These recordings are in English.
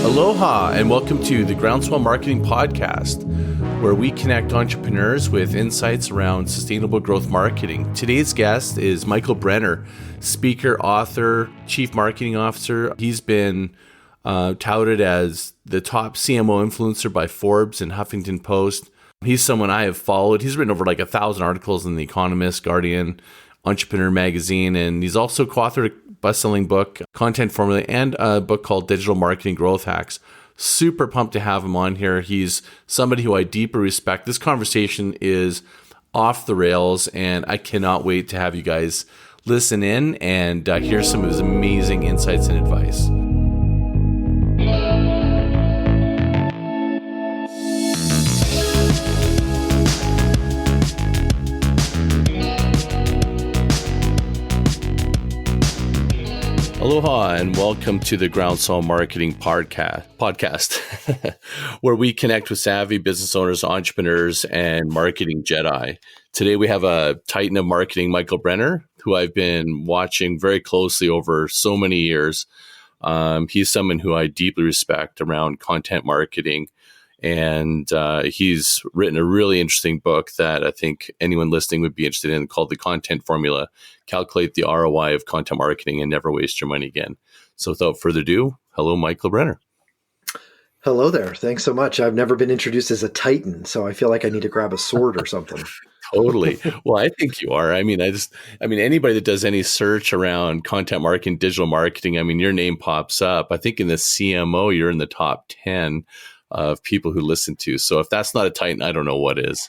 Aloha, and welcome to the Groundswell Marketing Podcast, where we connect entrepreneurs with insights around sustainable growth marketing. Today's guest is Michael Brenner, speaker, author, chief marketing officer. He's been touted as the top CMO influencer by Forbes and Huffington Post. He's someone I have followed. He's written over 1,000 articles in the Economist, Guardian, Entrepreneur magazine, and he's also co-authored a best-selling book, Content Formula, and a book called Digital Marketing Growth Hacks. Super pumped to have him on here. He's somebody who I deeply respect. This conversation is off the rails, and I cannot wait to have you guys listen in and hear some of his amazing insights and advice. Aloha, and welcome to the Groundswell Marketing podcast, where we connect with savvy business owners, entrepreneurs, and marketing Jedi. Today, we have a titan of marketing, Michael Brenner, who I've been watching very closely over so many years. He's someone who I deeply respect around content marketing, and he's written a really interesting book that I think anyone listening would be interested in, called The Content Formula: Calculate the ROI of Content Marketing and Never Waste Your Money Again. So without further ado, hello, Michael Brenner. Hello there. Thanks so much. I've never been introduced as a titan, so I feel like I need to grab a sword or something. Totally. Well, I think you are. I mean, anybody that does any search around content marketing, digital marketing, your name pops up. I think in the CMO, you're in the top 10 of people who listen to. So if that's not a titan, I don't know what is.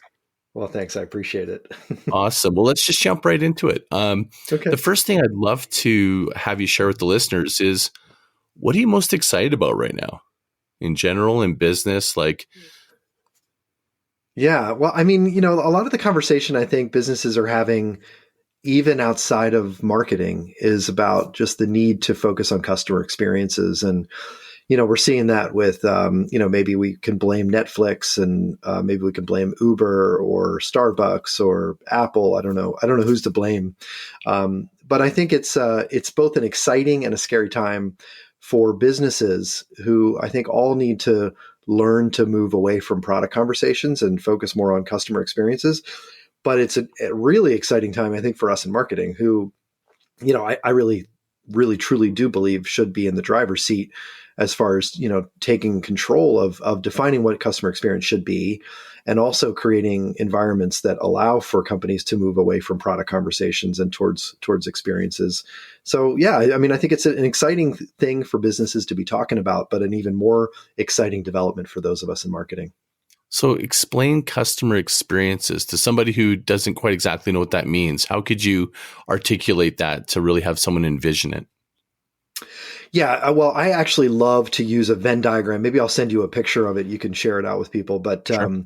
Well, thanks. I appreciate it. Awesome. Well, let's just jump right into it. Okay. The first thing I'd love to have you share with the listeners is, what are you most excited about right now in general, in business? Yeah. Well, a lot of the conversation I think businesses are having, even outside of marketing, is about just the need to focus on customer experiences. And we're seeing that with, maybe we can blame Netflix, and maybe we can blame Uber or Starbucks or Apple. I don't know who's to blame. But I think it's both an exciting and a scary time for businesses who I think all need to learn to move away from product conversations and focus more on customer experiences. But it's a really exciting time, I think, for us in marketing, who, I really, really, truly do believe should be in the driver's seat as far as, taking control of defining what customer experience should be, and also creating environments that allow for companies to move away from product conversations and towards experiences. So, yeah, I think it's an exciting thing for businesses to be talking about, but an even more exciting development for those of us in marketing. So explain customer experiences to somebody who doesn't quite exactly know what that means. How could you articulate that to really have someone envision it? Yeah, well, I actually love to use a Venn diagram. Maybe I'll send you a picture of it. You can share it out with people. But sure.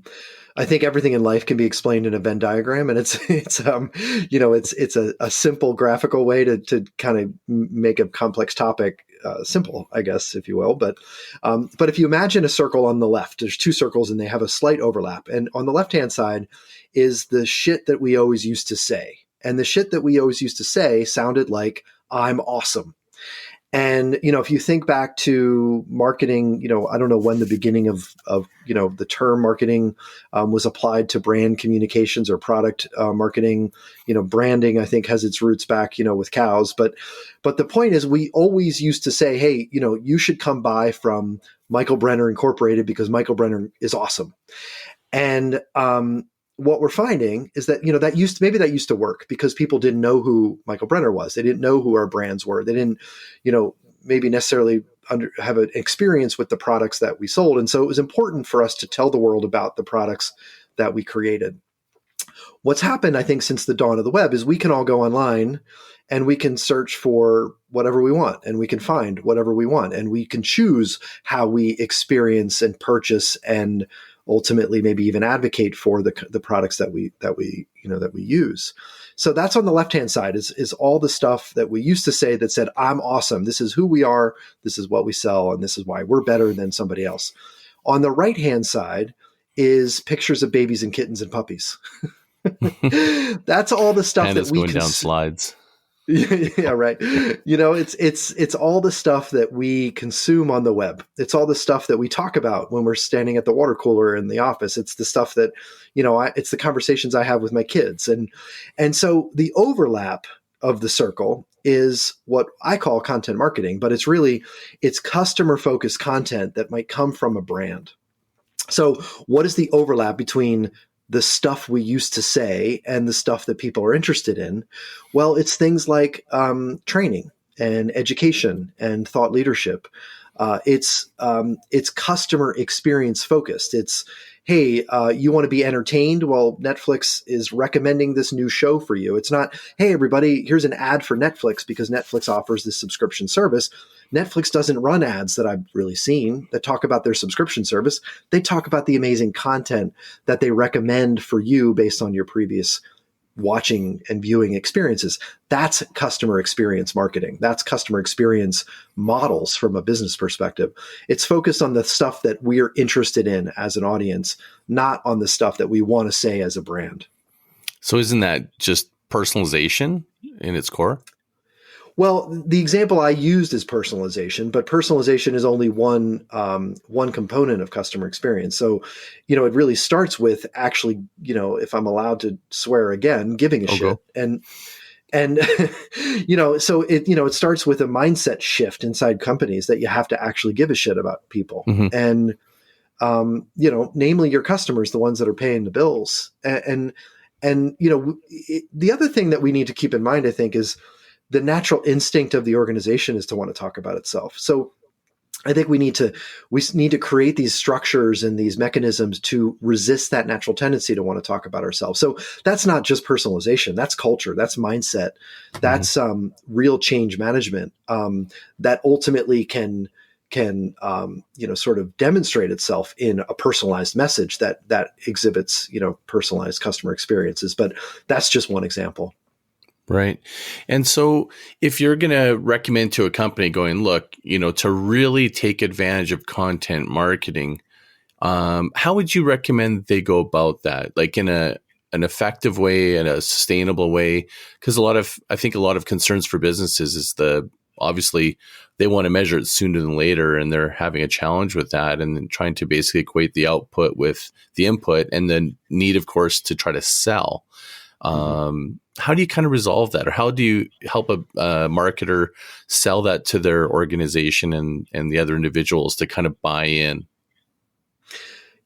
I think everything in life can be explained in a Venn diagram, and it's a simple graphical way to kind of make a complex topic simple, I guess, if you will. But if you imagine a circle on the left, there's two circles and they have a slight overlap. And on the left-hand side is the shit that we always used to say. And the shit that we always used to say sounded like, "I'm awesome." And, if you think back to marketing, I don't know when the beginning of the term marketing was applied to brand communications or product marketing. Branding, I think, has its roots back, with cows. But the point is, we always used to say, hey, you should come buy from Michael Brenner Incorporated because Michael Brenner is awesome. And what we're finding is that, that used to work because people didn't know who Michael Brenner was. They didn't know who our brands were. They didn't, maybe necessarily have an experience with the products that we sold. And so it was important for us to tell the world about the products that we created. What's happened, I think, since the dawn of the web is we can all go online and we can search for whatever we want, and we can find whatever we want, and we can choose how we experience and purchase and ultimately maybe even advocate for the products that we use. So that's on the left-hand side is all the stuff that we used to say that said, "I'm awesome. This is who we are. This is what we sell. And this is why we're better than somebody else." On the right-hand side is pictures of babies and kittens and puppies. That's all the stuff and that it's we going down slides. Yeah, right. It's all the stuff that we consume on the web. It's all the stuff that we talk about when we're standing at the water cooler in the office. It's the stuff that, it's the conversations I have with my kids. And so the overlap of the circle is what I call content marketing, but it's customer focused content that might come from a brand. So what is the overlap between the stuff we used to say and the stuff that people are interested in? Well, it's things like training and education and thought leadership. It's customer experience focused. It's, hey, you want to be entertained? Well, Netflix is recommending this new show for you. It's not, hey, everybody, here's an ad for Netflix because Netflix offers this subscription service. Netflix doesn't run ads that I've really seen that talk about their subscription service. They talk about the amazing content that they recommend for you based on your previous watching and viewing experiences. That's customer experience marketing. That's customer experience models from a business perspective. It's focused on the stuff that we're interested in as an audience, not on the stuff that we want to say as a brand. So isn't that just personalization in its core? Well, the example I used is personalization, but personalization is only one component of customer experience. So, it really starts with actually, if I'm allowed to swear again, giving a shit. And so it starts with a mindset shift inside companies that you have to actually give a shit about people. Mm-hmm. And namely your customers, the ones that are paying the bills. And the other thing that we need to keep in mind, I think, is the natural instinct of the organization is to want to talk about itself. So I think we need to create these structures and these mechanisms to resist that natural tendency to want to talk about ourselves. So that's not just personalization. That's culture. That's mindset. That's real change management that ultimately can sort of demonstrate itself in a personalized message that exhibits, personalized customer experiences. But that's just one example. Right. And so if you're going to recommend to a company going, look, to really take advantage of content marketing, how would you recommend they go about that? Like in an effective way and a sustainable way? Because I think a lot of concerns for businesses is obviously they want to measure it sooner than later, and they're having a challenge with that and then trying to basically equate the output with the input and the need, of course, to try to sell. How do you kind of resolve that, or how do you help a marketer sell that to their organization and the other individuals to kind of buy in?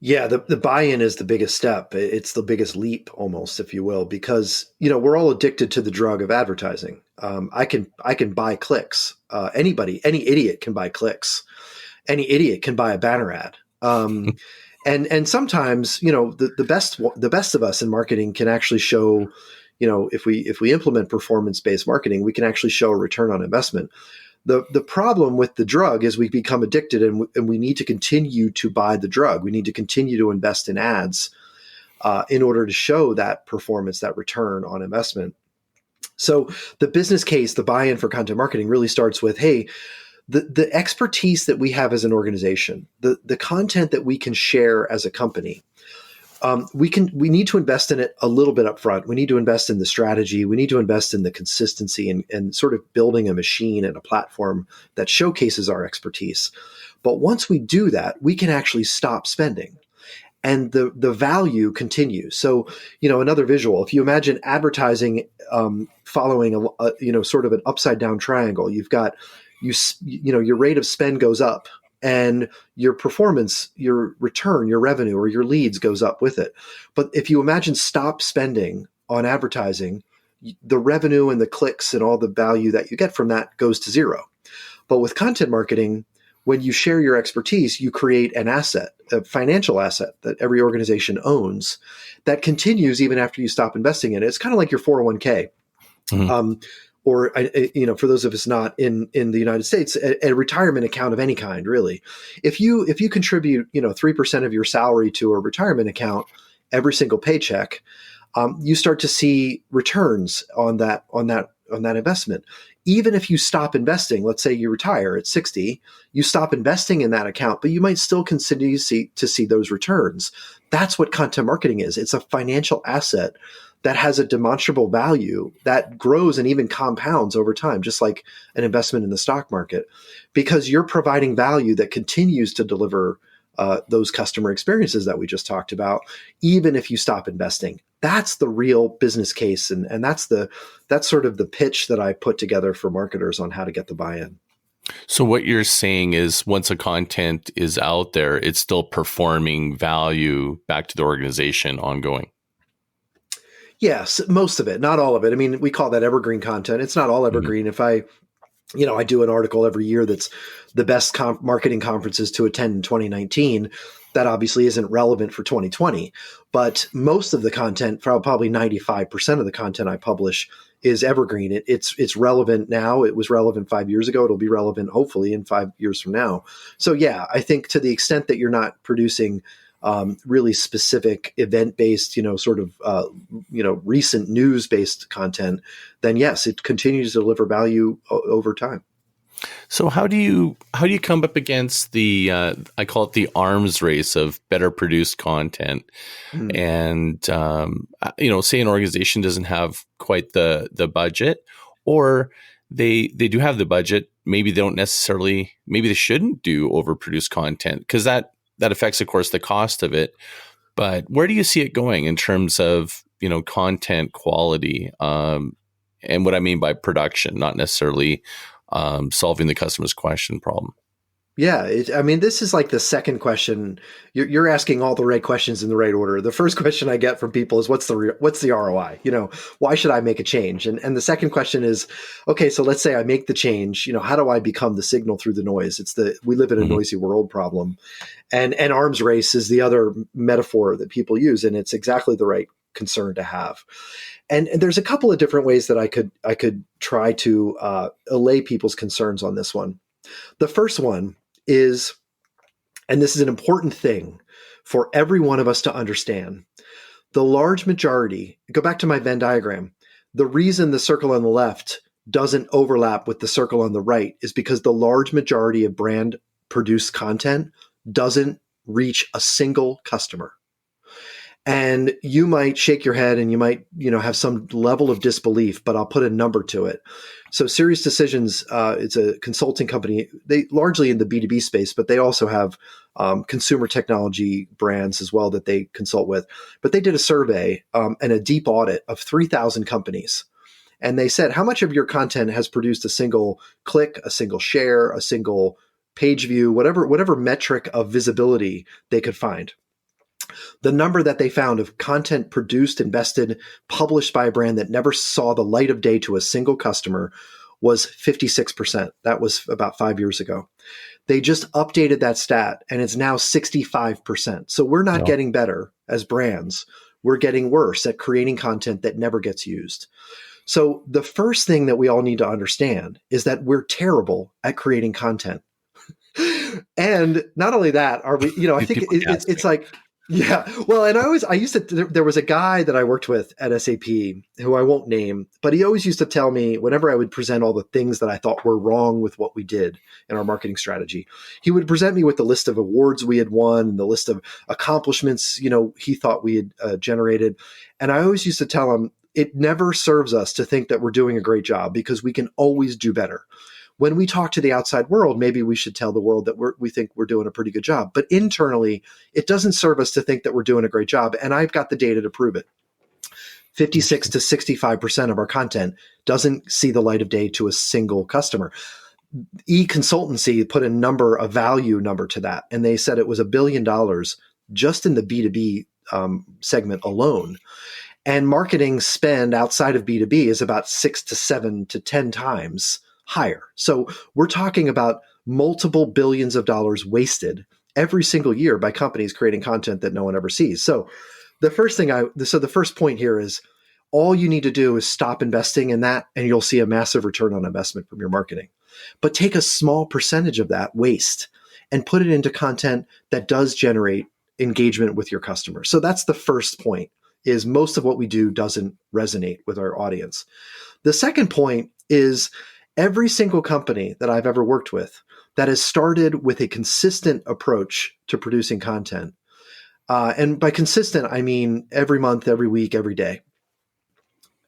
Yeah, the buy-in is the biggest step. It's the biggest leap, almost, if you will, because we're all addicted to the drug of advertising. I can buy clicks. Any idiot can buy clicks. Any idiot can buy a banner ad. And sometimes, the best of us in marketing can actually show, if we implement performance-based marketing, we can actually show a return on investment. The problem with the drug is we become addicted and we need to continue to buy the drug. We need to continue to invest in ads in order to show that performance, that return on investment. So the business case, the buy-in for content marketing really starts with, hey, the expertise that we have as an organization, the content that we can share as a company, we need to invest in it a little bit up front. We need to invest in the strategy. We need to invest in the consistency and sort of building a machine and a platform that showcases our expertise. But once we do that, we can actually stop spending. And the value continues. So, another visual, if you imagine advertising following sort of an upside down triangle, you've got your rate of spend goes up and your performance, your return, your revenue, or your leads goes up with it. But if you imagine stop spending on advertising, the revenue and the clicks and all the value that you get from that goes to zero. But with content marketing, when you share your expertise, you create an asset, a financial asset that every organization owns that continues even after you stop investing in it. It's kind of like your 401k. Mm-hmm. Or for those of us not in the United States, a retirement account of any kind, really. If you contribute 3% of your salary to a retirement account every single paycheck, you start to see returns on that investment. Even if you stop investing, let's say you retire at 60, you stop investing in that account, but you might still continue to see those returns. That's what content marketing is. It's a financial asset that has a demonstrable value that grows and even compounds over time, just like an investment in the stock market, because you're providing value that continues to deliver those customer experiences that we just talked about, even if you stop investing. That's the real business case, and that's sort of the pitch that I put together for marketers on how to get the buy-in. So what you're saying is once a content is out there, it's still performing value back to the organization ongoing. Yes, most of it, not all of it. I mean, we call that evergreen content. It's not all evergreen. If I do an article every year that's the best marketing conferences to attend in 2019. That obviously isn't relevant for 2020, but most of the content, probably 95% of the content I publish, is evergreen. It's relevant now. It was relevant 5 years ago. It'll be relevant, hopefully, in 5 years from now. So yeah, I think to the extent that you're not producing really specific event-based, recent news-based content, then yes, it continues to deliver value over time. So how do you come up against the I call it the arms race of better produced content, and say an organization doesn't have quite the budget, or they do have the budget, maybe they shouldn't do overproduced content because that affects, of course, the cost of it. But where do you see it going in terms of content quality, and what I mean by production, not necessarily solving the customer's question problem? Yeah, this is like the second question. You're asking all the right questions in the right order. The first question I get from people is, what's the ROI? Why should I make a change? And the second question is, okay, so let's say I make the change. How do I become the signal through the noise? We live in a noisy world problem, and arms race is the other metaphor that people use, and it's exactly the right concern to have. And there's a couple of different ways that I could try to allay people's concerns on this one. The first one is, and this is an important thing for every one of us to understand, the large majority, go back to my Venn diagram, the reason the circle on the left doesn't overlap with the circle on the right is because the large majority of brand produced content doesn't reach a single customer. And you might shake your head and you might, have some level of disbelief, but I'll put a number to it. So Serious Decisions, it's a consulting company. They largely in the B2B space, but they also have consumer technology brands as well that they consult with. But they did a survey and a deep audit of 3,000 companies. And they said, how much of your content has produced a single click, a single share, a single page view, whatever metric of visibility they could find. The number that they found of content produced, invested, published by a brand that never saw the light of day to a single customer was 56%. That was about 5 years ago. They just updated that stat and it's now 65%. So we're not getting better as brands. We're getting worse at creating content that never gets used. So the first thing that we all need to understand is that we're terrible at creating content. And not only that, are we, I think it's like, yeah. Well, and there was a guy that I worked with at SAP who I won't name, but he always used to tell me whenever I would present all the things that I thought were wrong with what we did in our marketing strategy, he would present me with the list of awards we had won, the list of accomplishments, he thought we had generated. And I always used to tell him, it never serves us to think that we're doing a great job because we can always do better. When we talk to the outside world, maybe we should tell the world that we think we're doing a pretty good job. But internally, it doesn't serve us to think that we're doing a great job. And I've got the data to prove it. 56 to 65% of our content doesn't see the light of day to a single customer. E-consultancy put a value number to that. And they said it was $1 billion just in the B2B segment alone. And marketing spend outside of B2B is about 6 to 7 to 10 times higher. So we're talking about multiple billions of dollars wasted every single year by companies creating content that no one ever sees. So the first point here is all you need to do is stop investing in that and you'll see a massive return on investment from your marketing. But take a small percentage of that waste and put it into content that does generate engagement with your customers. So that's the first point, is most of what we do doesn't resonate with our audience. The second point is every single company that I've ever worked with that has started with a consistent approach to producing content, and by consistent, I mean every month, every week, every day,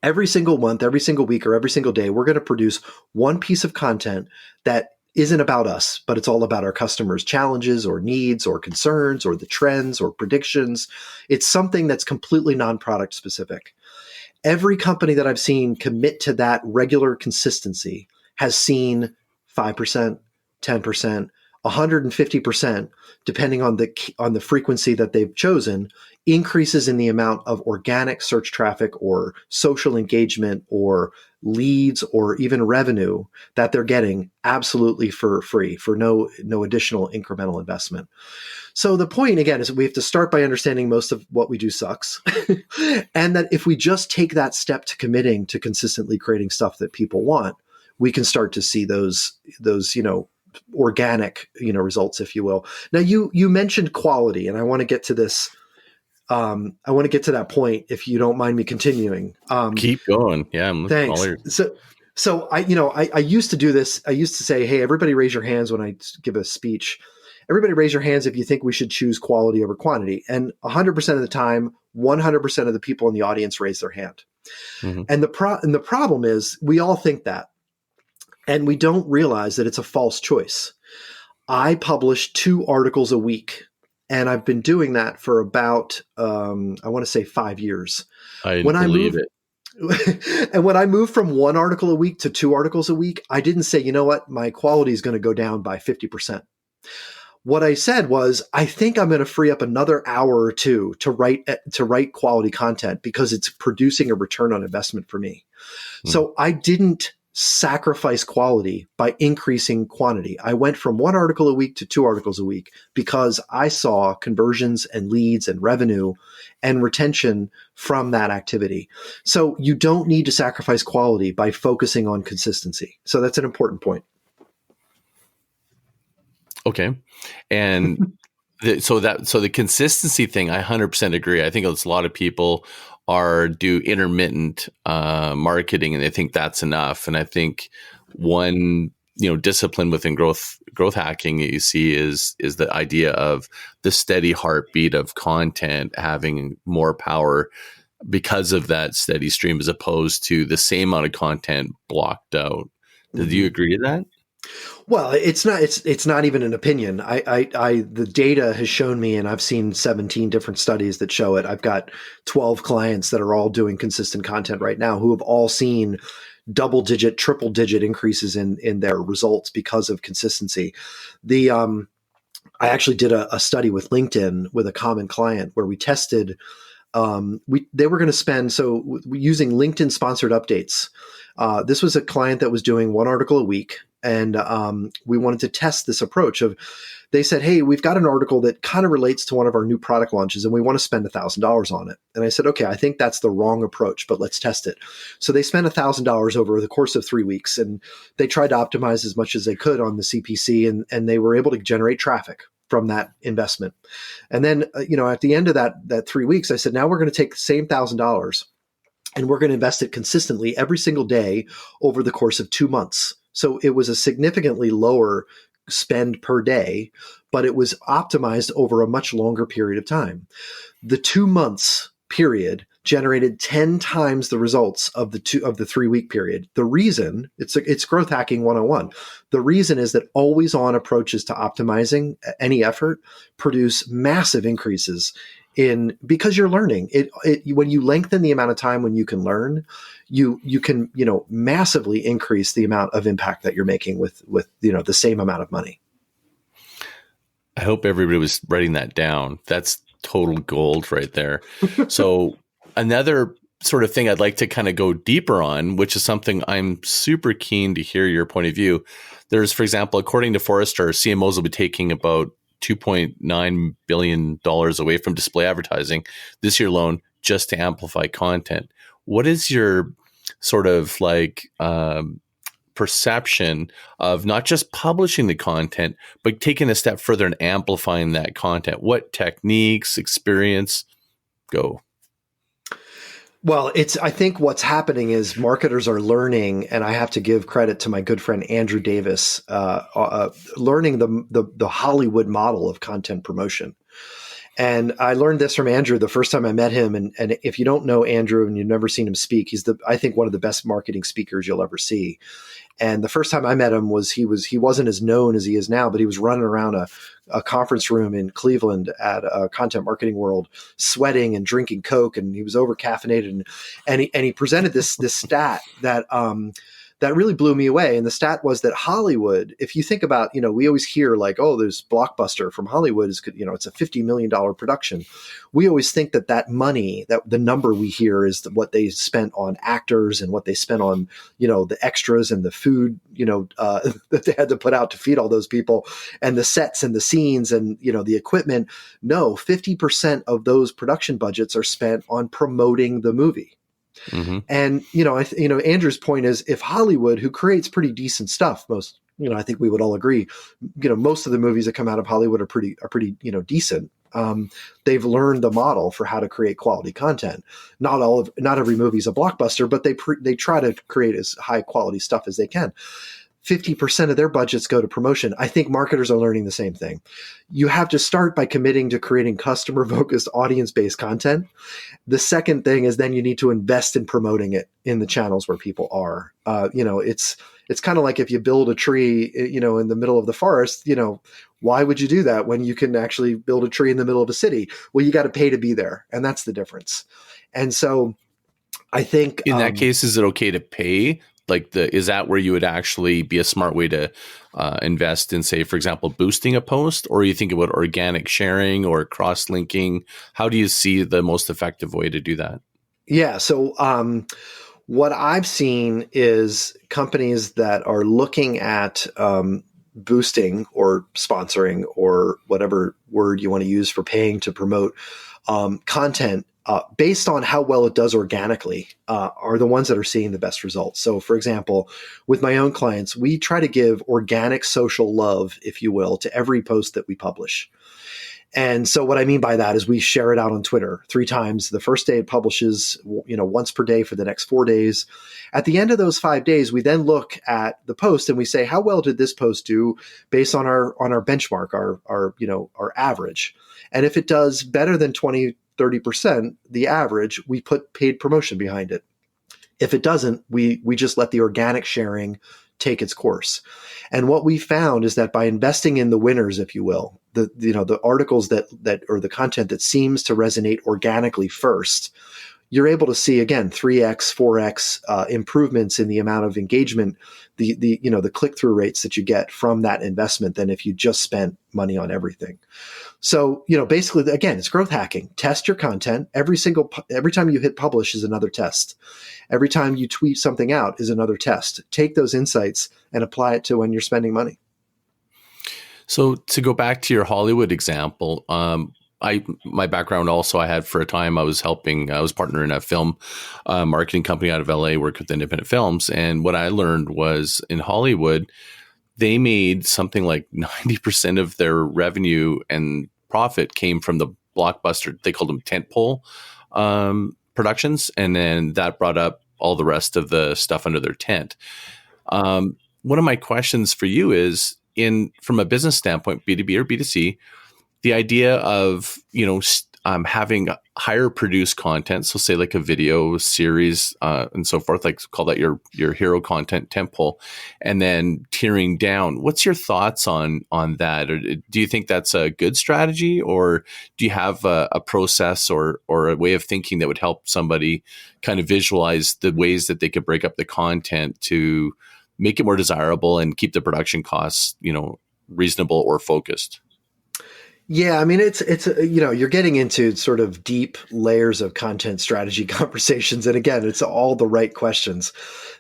every single month, every single week, or every single day, we're going to produce one piece of content that isn't about us, but it's all about our customers' challenges or needs or concerns or the trends or predictions. It's something that's completely non-product specific. Every company that I've seen commit to that regular consistency has seen 5%, 10%, 150%, depending on the frequency that they've chosen, increases in the amount of organic search traffic or social engagement or leads or even revenue that they're getting absolutely for free, for no additional incremental investment. So the point, again, is that we have to start by understanding most of what we do sucks. And that if we just take that step to committing to consistently creating stuff that people want, we can start to see those organic, results, if you will. Now, you mentioned quality, and I want to get to this. I want to get to that point, if you don't mind me continuing. Keep going. Yeah, Thanks. So I used to do this. I used to say, hey, everybody raise your hands when I give a speech. Everybody raise your hands if you think we should choose quality over quantity. And 100% of the time, 100% of the people in the audience raise their hand. Mm-hmm. And the problem is we all think that. And we don't realize that it's a false choice. I publish 2 articles a week. And I've been doing that for about, I want to say 5 years. I believe it. And when I moved from 1 article a week to 2 articles a week, I didn't say, you know what, my quality is going to go down by 50%. What I said was, I think I'm going to free up another hour or 2 to write quality content because it's producing a return on investment for me. So I didn't sacrifice quality by increasing quantity. I went from 1 article a week to 2 articles a week because I saw conversions and leads and revenue and retention from that activity. So you don't need to sacrifice quality by focusing on consistency. So that's an important point. Okay. And so the consistency thing, I 100% agree. I think a lot of people do intermittent marketing, and they think that's enough. And I think one discipline within growth hacking that you see is the idea of the steady heartbeat of content having more power because of that steady stream, as opposed to the same amount of content blocked out. Do you agree to that? Well, it's not even an opinion. The data has shown me, and I've seen 17 different studies that show it. I've got 12 clients that are all doing consistent content right now who have all seen double-digit, triple-digit increases in their results because of consistency. I actually did a study with LinkedIn with a common client where we tested. They were going to spend, using LinkedIn sponsored updates. This was a client that was doing 1 article a week. And we wanted to test this approach they said, hey, we've got an article that kind of relates to one of our new product launches and we want to spend $1,000 on it. And I said, okay, I think that's the wrong approach, but let's test it. So they spent $1,000 over the course of 3 weeks, and they tried to optimize as much as they could on the CPC, and they were able to generate traffic from that investment. And then, at the end of that 3 weeks, I said, now we're going to take the same $1,000 and we're going to invest it consistently every single day over the course of 2 months. So it was a significantly lower spend per day, but it was optimized over a much longer period of time. The 2 months period generated 10 times the results of the 3 week period. The reason, it's growth hacking 101. The reason is that always on approaches to optimizing any effort produce massive increases because you're learning when you lengthen the amount of time when you can learn, you can, massively increase the amount of impact that you're making with the same amount of money. I hope everybody was writing that down. That's total gold right there. So another sort of thing I'd like to kind of go deeper on, which is something I'm super keen to hear your point of view. There's, for example, according to Forrester, CMOs will be taking about $2.9 billion away from display advertising this year alone just to amplify content. What is your sort of perception of not just publishing the content, but taking a step further and amplifying that content? What techniques, experience? Go. Well, I think what's happening is marketers are learning, and I have to give credit to my good friend Andrew Davis, learning the Hollywood model of content promotion. And I learned this from Andrew the first time I met him. And if you don't know Andrew and you've never seen him speak, he's I think one of the best marketing speakers you'll ever see. And the first time I met him he wasn't as known as he is now, but he was running around a conference room in Cleveland at a Content Marketing World, sweating and drinking Coke, and he was over caffeinated. And he presented this stat that really blew me away. And the stat was that Hollywood, if you think about, we always hear like, oh, there's Blockbuster from Hollywood is, it's a $50 million production. We always think that money, that the number we hear is what they spent on actors and what they spent on, the extras and the food, that they had to put out to feed all those people, and the sets and the scenes and, the equipment. No, 50% of those production budgets are spent on promoting the movie. Mm-hmm. And, Andrew's point is, if Hollywood, who creates pretty decent stuff, I think we would all agree, most of the movies that come out of Hollywood are pretty, decent. They've learned the model for how to create quality content. Not every movie is a blockbuster, but they try to create as high quality stuff as they can. 50% of their budgets go to promotion. I think marketers are learning the same thing. You have to start by committing to creating customer-focused, audience-based content. The second thing is then you need to invest in promoting it in the channels where people are. It's kind of like if you build a tree, in the middle of the forest, why would you do that when you can actually build a tree in the middle of a city? Well, you got to pay to be there. And that's the difference. And so I think in that case, is it okay to pay? Is that where you would actually be a smart way to invest in, say, for example, boosting a post, or you think about organic sharing or cross-linking? How do you see the most effective way to do that? Yeah. So what I've seen is companies that are looking at boosting or sponsoring or whatever word you want to use for paying to promote content based on how well it does organically, are the ones that are seeing the best results. So, for example, with my own clients, we try to give organic social love, if you will, to every post that we publish. And so what I mean by that is we share it out on Twitter 3 times. The first day it publishes, once per day for the next 4 days. At the end of those 5 days, we then look at the post and we say, how well did this post do based on our benchmark, our average? And if it does better than 30%, the average, we put paid promotion behind it. If it doesn't, we just let the organic sharing take its course. And what we found is that by investing in the winners, if you will, the articles that or the content that seems to resonate organically first, you're able to see, again, 3x, 4x improvements in the amount of engagement, the click-through rates that you get from that investment than if you just spent money on everything. So, basically, again, it's growth hacking. Test your content. Every time you hit publish is another test. Every time you tweet something out is another test. Take those insights and apply it to when you're spending money. So to go back to your Hollywood example, my background also, I had for a time, I was partner in a film marketing company out of LA, worked with independent films. And what I learned was in Hollywood, they made something like 90% of their revenue and profit came from the blockbuster. They called them tentpole productions. And then that brought up all the rest of the stuff under their tent. One of my questions for you is, from a business standpoint, B2B or B2C, the idea of, having higher produced content, so say like a video series and so forth, like call that your hero content temple, and then tiering down. What's your thoughts on that? Or do you think that's a good strategy, or do you have a process or a way of thinking that would help somebody kind of visualize the ways that they could break up the content to make it more desirable and keep the production costs, reasonable or focused? Yeah, I mean, it's you're getting into sort of deep layers of content strategy conversations, and again, it's all the right questions.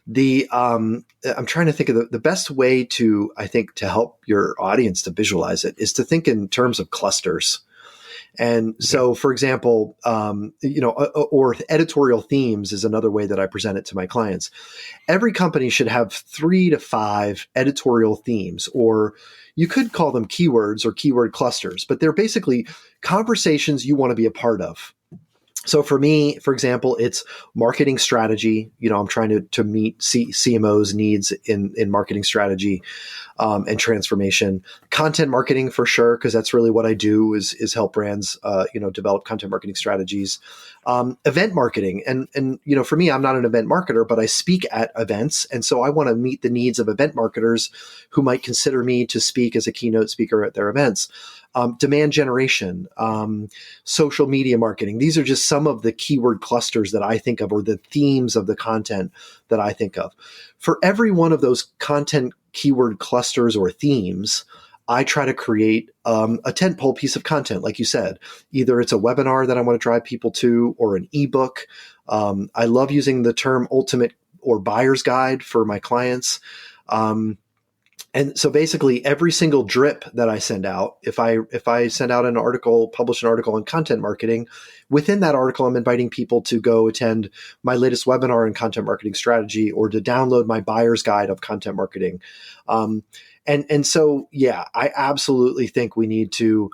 I'm trying to think of the best way to help your audience to visualize it is to think in terms of clusters. And so, for example, or editorial themes is another way that I present it to my clients. Every company should have 3 to 5 editorial themes, or you could call them keywords or keyword clusters, but they're basically conversations you want to be a part of. So for me, for example, it's marketing strategy. I'm trying to meet CMOs' needs in marketing strategy and transformation. Content marketing for sure, because that's really what I do is help brands develop content marketing strategies. Event marketing, and for me, I'm not an event marketer, but I speak at events, and so I want to meet the needs of event marketers who might consider me to speak as a keynote speaker at their events. Demand generation, social media marketing. These are just some of the keyword clusters that I think of, or the themes of the content that I think of. For every one of those content keyword clusters or themes, I try to create a tentpole piece of content, like you said. Either it's a webinar that I want to drive people to, or an ebook. I love using the term ultimate or buyer's guide for my clients. And so basically every single drip that I send out, if I send out an article, publish an article on content marketing, within that article, I'm inviting people to go attend my latest webinar in content marketing strategy, or to download my buyer's guide of content marketing. And so, yeah, I absolutely think we need to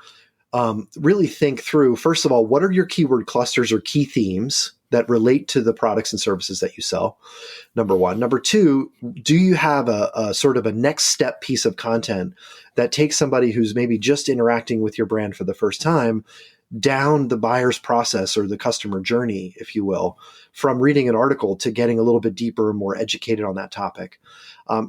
really think through, first of all, what are your keyword clusters or key themes that relate to the products and services that you sell? Number one. Number two, do you have a sort of a next step piece of content that takes somebody who's maybe just interacting with your brand for the first time down the buyer's process, or the customer journey, if you will, from reading an article to getting a little bit deeper and more educated on that topic?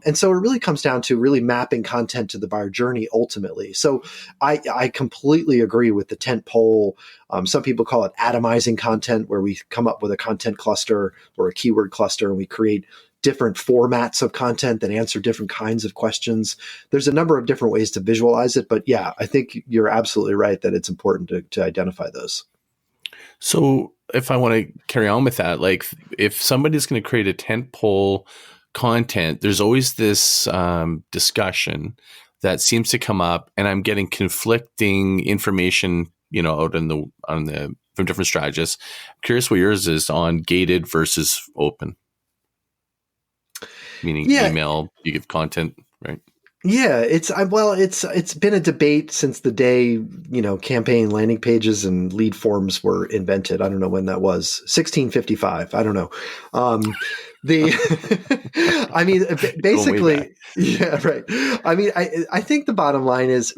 And so it really comes down to really mapping content to the buyer journey ultimately. So I completely agree with the tent pole. Some people call it atomizing content, where we come up with a content cluster or a keyword cluster, and we create different formats of content that answer different kinds of questions. There's a number of different ways to visualize it, but yeah, I think you're absolutely right that it's important to identify those. So if I want to carry on with that, like if somebody's going to create a tentpole content, there's always this discussion that seems to come up, and I'm getting conflicting information, out from different strategists. I'm curious what yours is on gated versus open. Meaning email, you give content, right? Yeah, it's been a debate since the day, campaign landing pages and lead forms were invented. I don't know when that was, 1655. I don't know. I mean, basically, yeah, right. I mean, I think the bottom line is,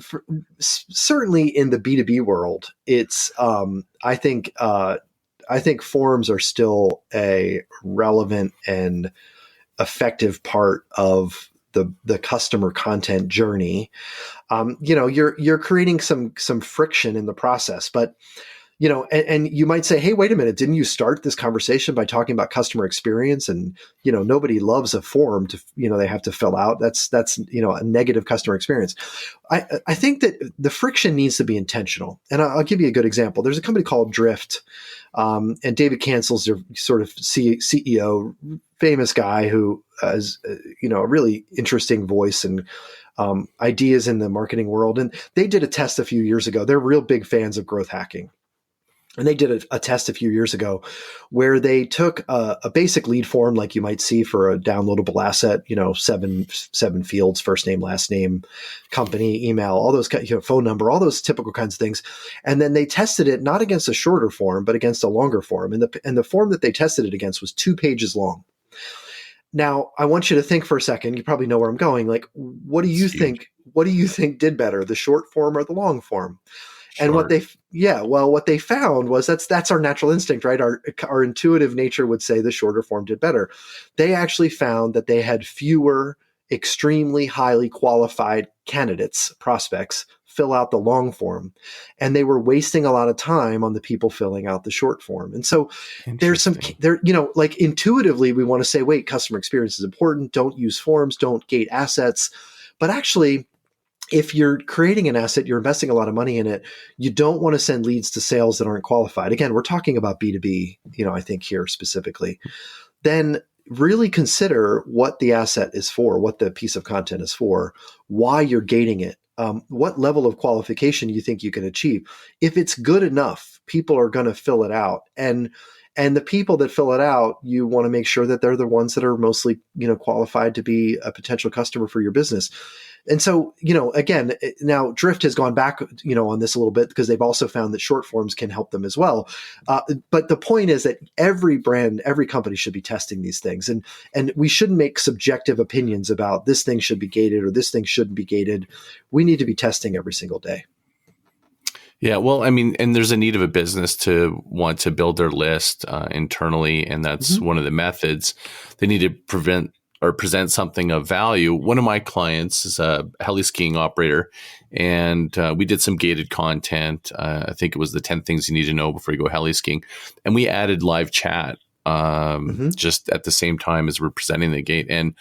certainly in the B2B world, it's, I think forms are still a relevant and effective part of the customer content journey. You're creating some friction in the process, but and you might say, hey, wait a minute, didn't you start this conversation by talking about customer experience? And nobody loves a form to they have to fill out. That's a negative customer experience. I think that the friction needs to be intentional, and I'll give you a good example. There's a company called Drift. And David Cancel's their sort of CEO, famous guy who has, a really interesting voice and ideas in the marketing world. And they did a test a few years ago. They're real big fans of growth hacking. And they did a test a few years ago where they took a basic lead form, like you might see for a downloadable asset, seven fields, first name, last name, company, email, all those, phone number, all those typical kinds of things. And then they tested it not against a shorter form, but against a longer form. And the form that they tested it against was 2 pages long. Now, I want you to think for a second. You probably know where I'm going. Like, what do you think? What do you think did better, the short form or the long form? Sure. And what they found was that's our natural instinct, right? Our intuitive nature would say the shorter form did better. They actually found that they had fewer extremely highly qualified candidates, prospects, fill out the long form, and they were wasting a lot of time on the people filling out the short form. And so there's like intuitively we want to say, wait, customer experience is important. Don't use forms, don't gate assets. But actually, if you're creating an asset, you're investing a lot of money in it, you don't want to send leads to sales that aren't qualified. Again, we're talking about B2B, I think here specifically. Then really consider what the asset is for, what the piece of content is for, why you're gating it, what level of qualification you think you can achieve. If it's good enough, people are going to fill it out. And the people that fill it out, you want to make sure that they're the ones that are mostly, qualified to be a potential customer for your business. And so, again, now Drift has gone back, on this a little bit because they've also found that short forms can help them as well. But the point is that every brand, every company should be testing these things. And we shouldn't make subjective opinions about this thing should be gated or this thing shouldn't be gated. We need to be testing every single day. Yeah, well, I mean, and there's a need of a business to want to build their list internally, and that's one of the methods. They need to present something of value. One of my clients is a heli skiing operator, and we did some gated content. I think it was the 10 things you need to know before you go heli skiing, and we added live chat just at the same time as we're presenting the gate. And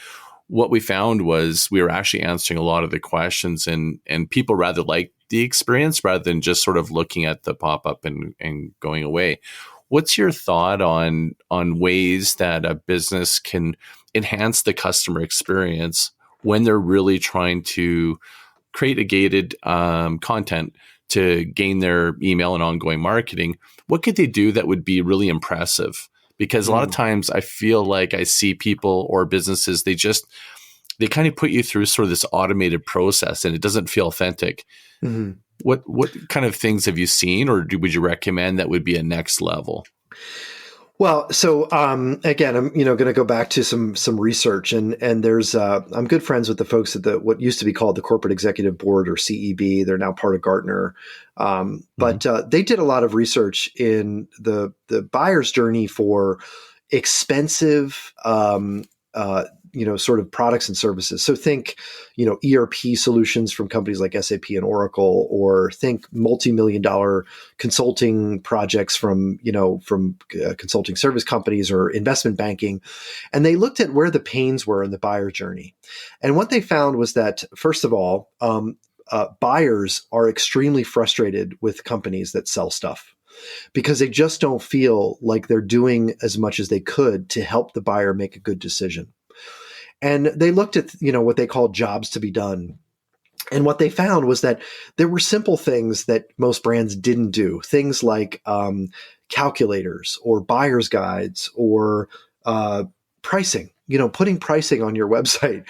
what we found was we were actually answering a lot of the questions, and people rather liked the experience rather than just sort of looking at the pop-up and going away. What's your thought on ways that a business can enhance the customer experience when they're really trying to create a gated content to gain their email and ongoing marketing? What could they do that would be really impressive? Because a lot of times I feel like I see people or businesses, they kind of put you through sort of this automated process and it doesn't feel authentic. What kind of things have you seen, or would you recommend that would be a next level? Well, so again, I'm going to go back to some research, and there's I'm good friends with the folks at what used to be called the Corporate Executive Board, or CEB. They're now part of Gartner, but they did a lot of research in the buyer's journey for expensive sort of products and services. So think, ERP solutions from companies like SAP and Oracle, or think multi-million-dollar consulting projects from consulting service companies or investment banking. And they looked at where the pains were in the buyer journey. And what they found was that, first of all, buyers are extremely frustrated with companies that sell stuff, because they just don't feel like they're doing as much as they could to help the buyer make a good decision. And they looked at, what they called jobs to be done. And what they found was that there were simple things that most brands didn't do. Things like calculators or buyer's guides or pricing, putting pricing on your website,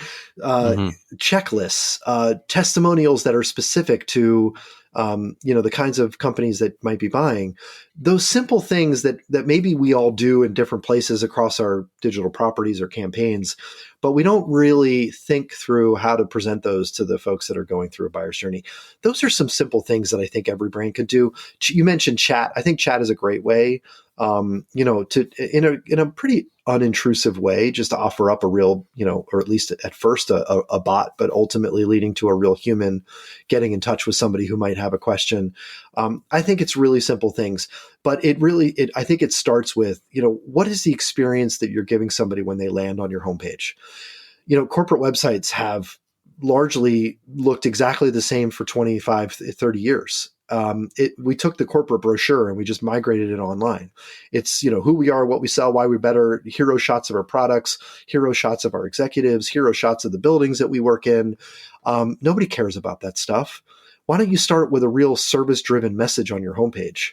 checklists, testimonials that are specific to the kinds of companies that might be buying. Those simple things that maybe we all do in different places across our digital properties or campaigns, but we don't really think through how to present those to the folks that are going through a buyer's journey. Those are some simple things that I think every brand could do. You mentioned chat. I think chat is a great way, to in a pretty unintrusive way, just to offer up a real, or at least at first a bot, but ultimately leading to a real human getting in touch with somebody who might have a question. I think it's really simple things, but I think it starts with, what is the experience that you're giving somebody when they land on your homepage? Corporate websites have largely looked exactly the same for 25, 30 years. We took the corporate brochure and we just migrated it online. It's, who we are, what we sell, why we're better, hero shots of our products, hero shots of our executives, hero shots of the buildings that we work in. Nobody cares about that stuff. Why don't you start with a real service-driven message on your homepage?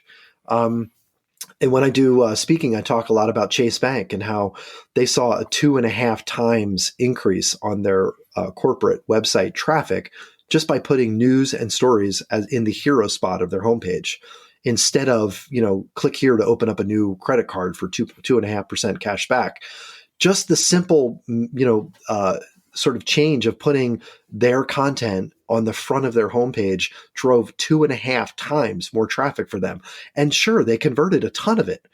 And when I do speaking, I talk a lot about Chase Bank and how they saw a 2.5 times increase on their corporate website traffic just by putting news and stories as in the hero spot of their homepage, instead of, click here to open up a new credit card for 2.5% cash back. Just the simple, sort of change of putting their content on the front of their homepage drove 2.5 times more traffic for them. And sure, they converted a ton of it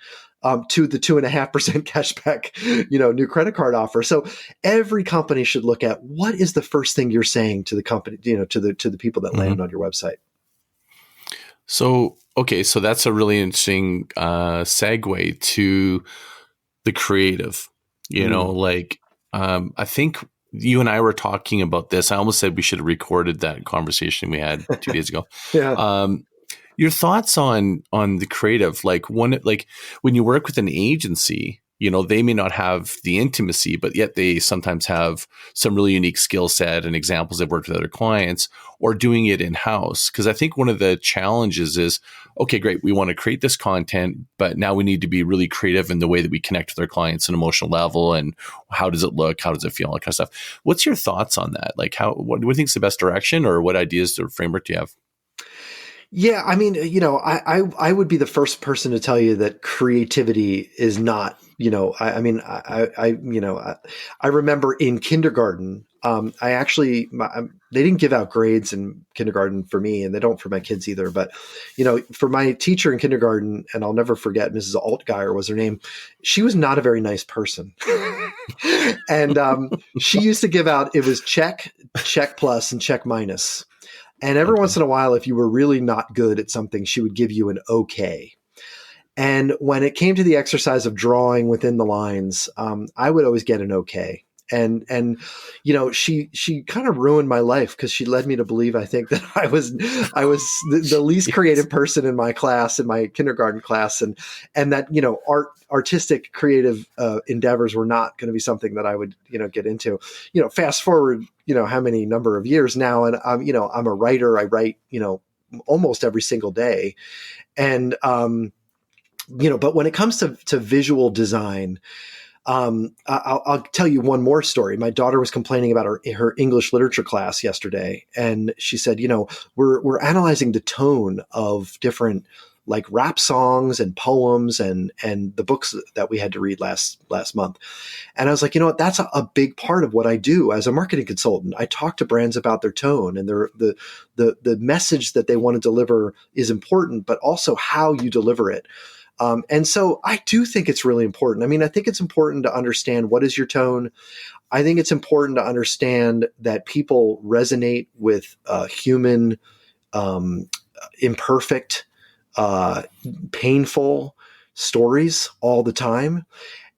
to the 2.5% cashback, new credit card offer. So every company should look at what is the first thing you're saying to the company, to the people that land on your website. So, okay, so that's a really interesting segue to the creative. I think you and I were talking about this. I almost said we should have recorded that conversation we had 2 days ago. Yeah. Your thoughts on the creative, when you work with an agency, they may not have the intimacy, but yet they sometimes have some really unique skill set and examples they've worked with other clients, or doing it in-house. Because I think one of the challenges is, okay, great, we want to create this content, but now we need to be really creative in the way that we connect with our clients on an emotional level. And how does it look? How does it feel? All that kind of stuff. What's your thoughts on that? Like, what do you think is the best direction, or what ideas or framework do you have? Yeah, I mean, I would be the first person to tell you that creativity is not, I remember in kindergarten, they didn't give out grades in kindergarten for me, and they don't for my kids either. But, for my teacher in kindergarten, and I'll never forget, Mrs. Altgeier was her name. She was not a very nice person. And she used to give out, it was check plus, and check minus. And every once in a while, if you were really not good at something, she would give you an okay. And when it came to the exercise of drawing within the lines, I would always get an okay. And she kind of ruined my life, because she led me to believe, I think, that I was the least creative person in my class, in my kindergarten class, and that artistic creative endeavors were not going to be something that I would get into. Fast forward how many number of years now, and I'm a writer. I write almost every single day, and but when it comes to visual design, I'll tell you one more story. My daughter was complaining about her English literature class yesterday, and she said, we're analyzing the tone of different like rap songs and poems and the books that we had to read last month. And I was like, that's a big part of what I do as a marketing consultant. I talk to brands about their tone, and the message that they want to deliver is important, but also how you deliver it. And so I do think it's really important. I mean, I think it's important to understand, what is your tone. I think it's important to understand that people resonate with human, imperfect, painful stories all the time.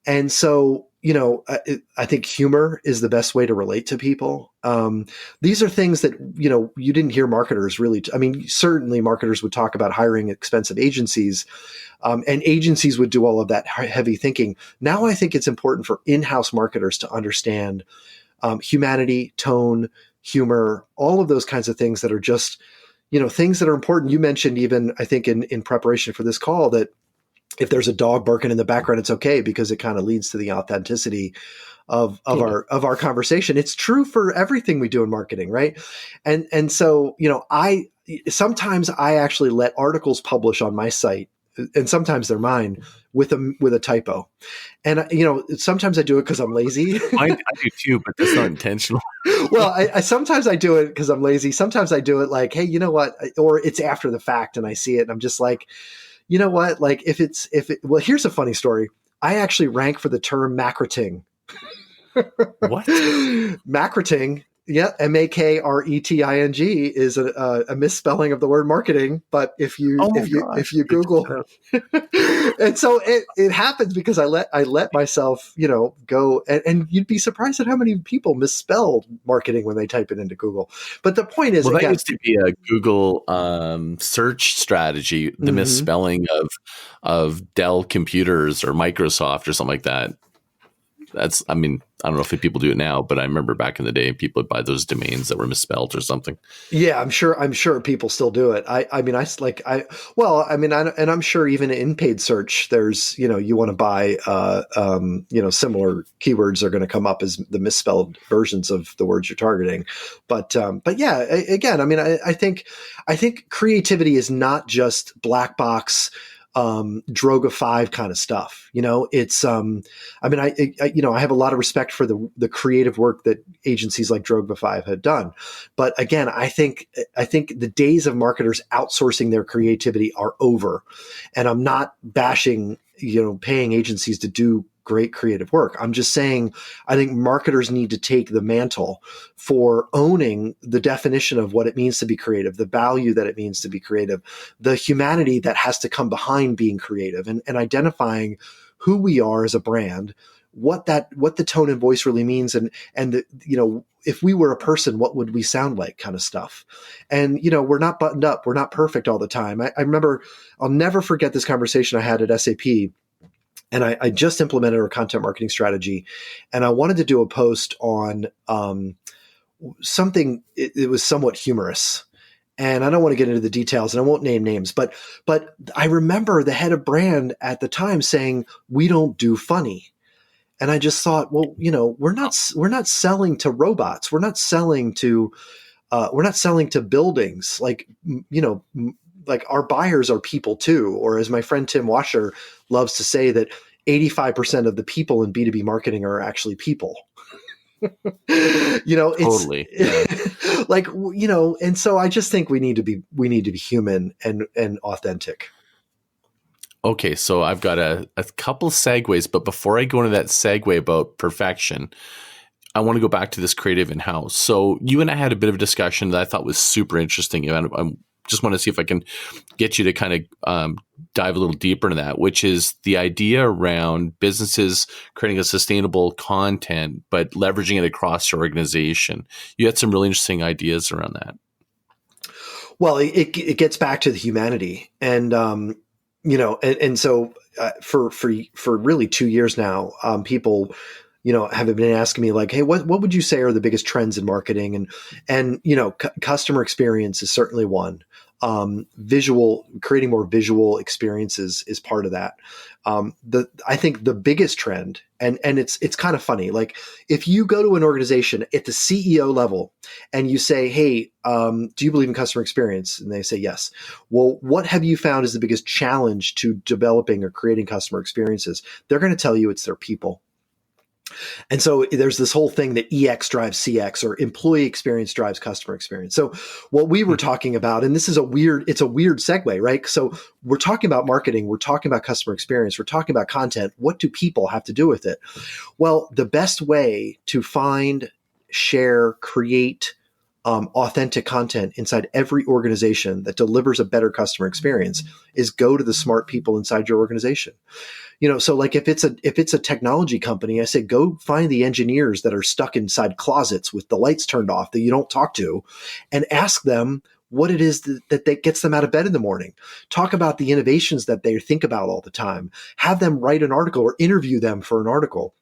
And so, I think humor is the best way to relate to people. These are things that, you didn't hear marketers really. Certainly marketers would talk about hiring expensive agencies, and agencies would do all of that heavy thinking. Now I think it's important for in-house marketers to understand humanity, tone, humor, all of those kinds of things that are just, things that are important. You mentioned even, I think in preparation for this call, that if there's a dog barking in the background, it's okay, because it kind of leads to the authenticity of our conversation. It's true for everything we do in marketing, right? And so, sometimes I actually let articles publish on my site, and sometimes they're mine, with a typo. And sometimes I do it because I'm lazy. I do too, but that's not intentional. Well, I sometimes I do it because I'm lazy. Sometimes I do it like, hey, you know what? Or it's after the fact and I see it and I'm just like, you know what? Like well, here's a funny story. I actually rank for the term macreting. What? Macreting. Yeah. Makreting is a misspelling of the word marketing. But if you Google, and so it happens because I let myself, go, and you'd be surprised at how many people misspell marketing when they type it into Google. But the point is, that used to be a Google search strategy, the misspelling of Dell computers or Microsoft or something like that. I don't know if people do it now, but I remember back in the day, people would buy those domains that were misspelled or something. Yeah, I'm sure people still do it. I'm sure even in paid search, there's, you want to buy, similar keywords are going to come up as the misspelled versions of the words you're targeting. But yeah, again, I think creativity is not just black box, Droga 5 kind of stuff. It's, I have a lot of respect for the creative work that agencies like Droga 5 have done. But again, I think the days of marketers outsourcing their creativity are over. And I'm not bashing, paying agencies to do great creative work. I'm just saying, I think marketers need to take the mantle for owning the definition of what it means to be creative, the value that it means to be creative, the humanity that has to come behind being creative, and identifying who we are as a brand, what the tone and voice really means, and if we were a person, what would we sound like, kind of stuff. And, we're not buttoned up. We're not perfect all the time. I remember, I'll never forget this conversation I had at SAP. And I just implemented our content marketing strategy, and I wanted to do a post on something. It was somewhat humorous, and I don't want to get into the details, and I won't name names, but I remember the head of brand at the time saying, "We don't do funny." And I just thought, well, we're not selling to robots. We're not selling to buildings. Like, like our buyers are people too. Or as my friend Tim Washer loves to say, that 85% of the people in B2B marketing are actually people. Totally. Yeah. It's like, and so I just think we need to be human and authentic. Okay, so I've got a couple segues, but before I go into that segue about perfection, I want to go back to this creative in-house. So you and I had a bit of a discussion that I thought was super interesting. And I just want to see if I can get you to kind of dive a little deeper into that, which is the idea around businesses creating a sustainable content, but leveraging it across your organization. You had some really interesting ideas around that. Well, it gets back to the humanity, and and so for really 2 years now, people have been asking me like, hey, what would you say are the biggest trends in marketing? And customer experience is certainly one. Creating more visual experiences is part of that. I think the biggest trend, and it's kind of funny, like if you go to an organization at the CEO level and you say, hey, do you believe in customer experience? And they say yes. Well, what have you found is the biggest challenge to developing or creating customer experiences? They're going to tell you it's their people. And so there's this whole thing that EX drives CX, or employee experience drives customer experience. So what we were talking about, and this is it's a weird segue, right? So we're talking about marketing, we're talking about customer experience, we're talking about content. What do people have to do with it? Well, the best way to find, share, create authentic content inside every organization that delivers a better customer experience is go to the smart people inside your organization. So like if it's a technology company, I say, go find the engineers that are stuck inside closets with the lights turned off that you don't talk to, and ask them what it is that gets them out of bed in the morning. Talk about the innovations that they think about all the time. Have them write an article or interview them for an article.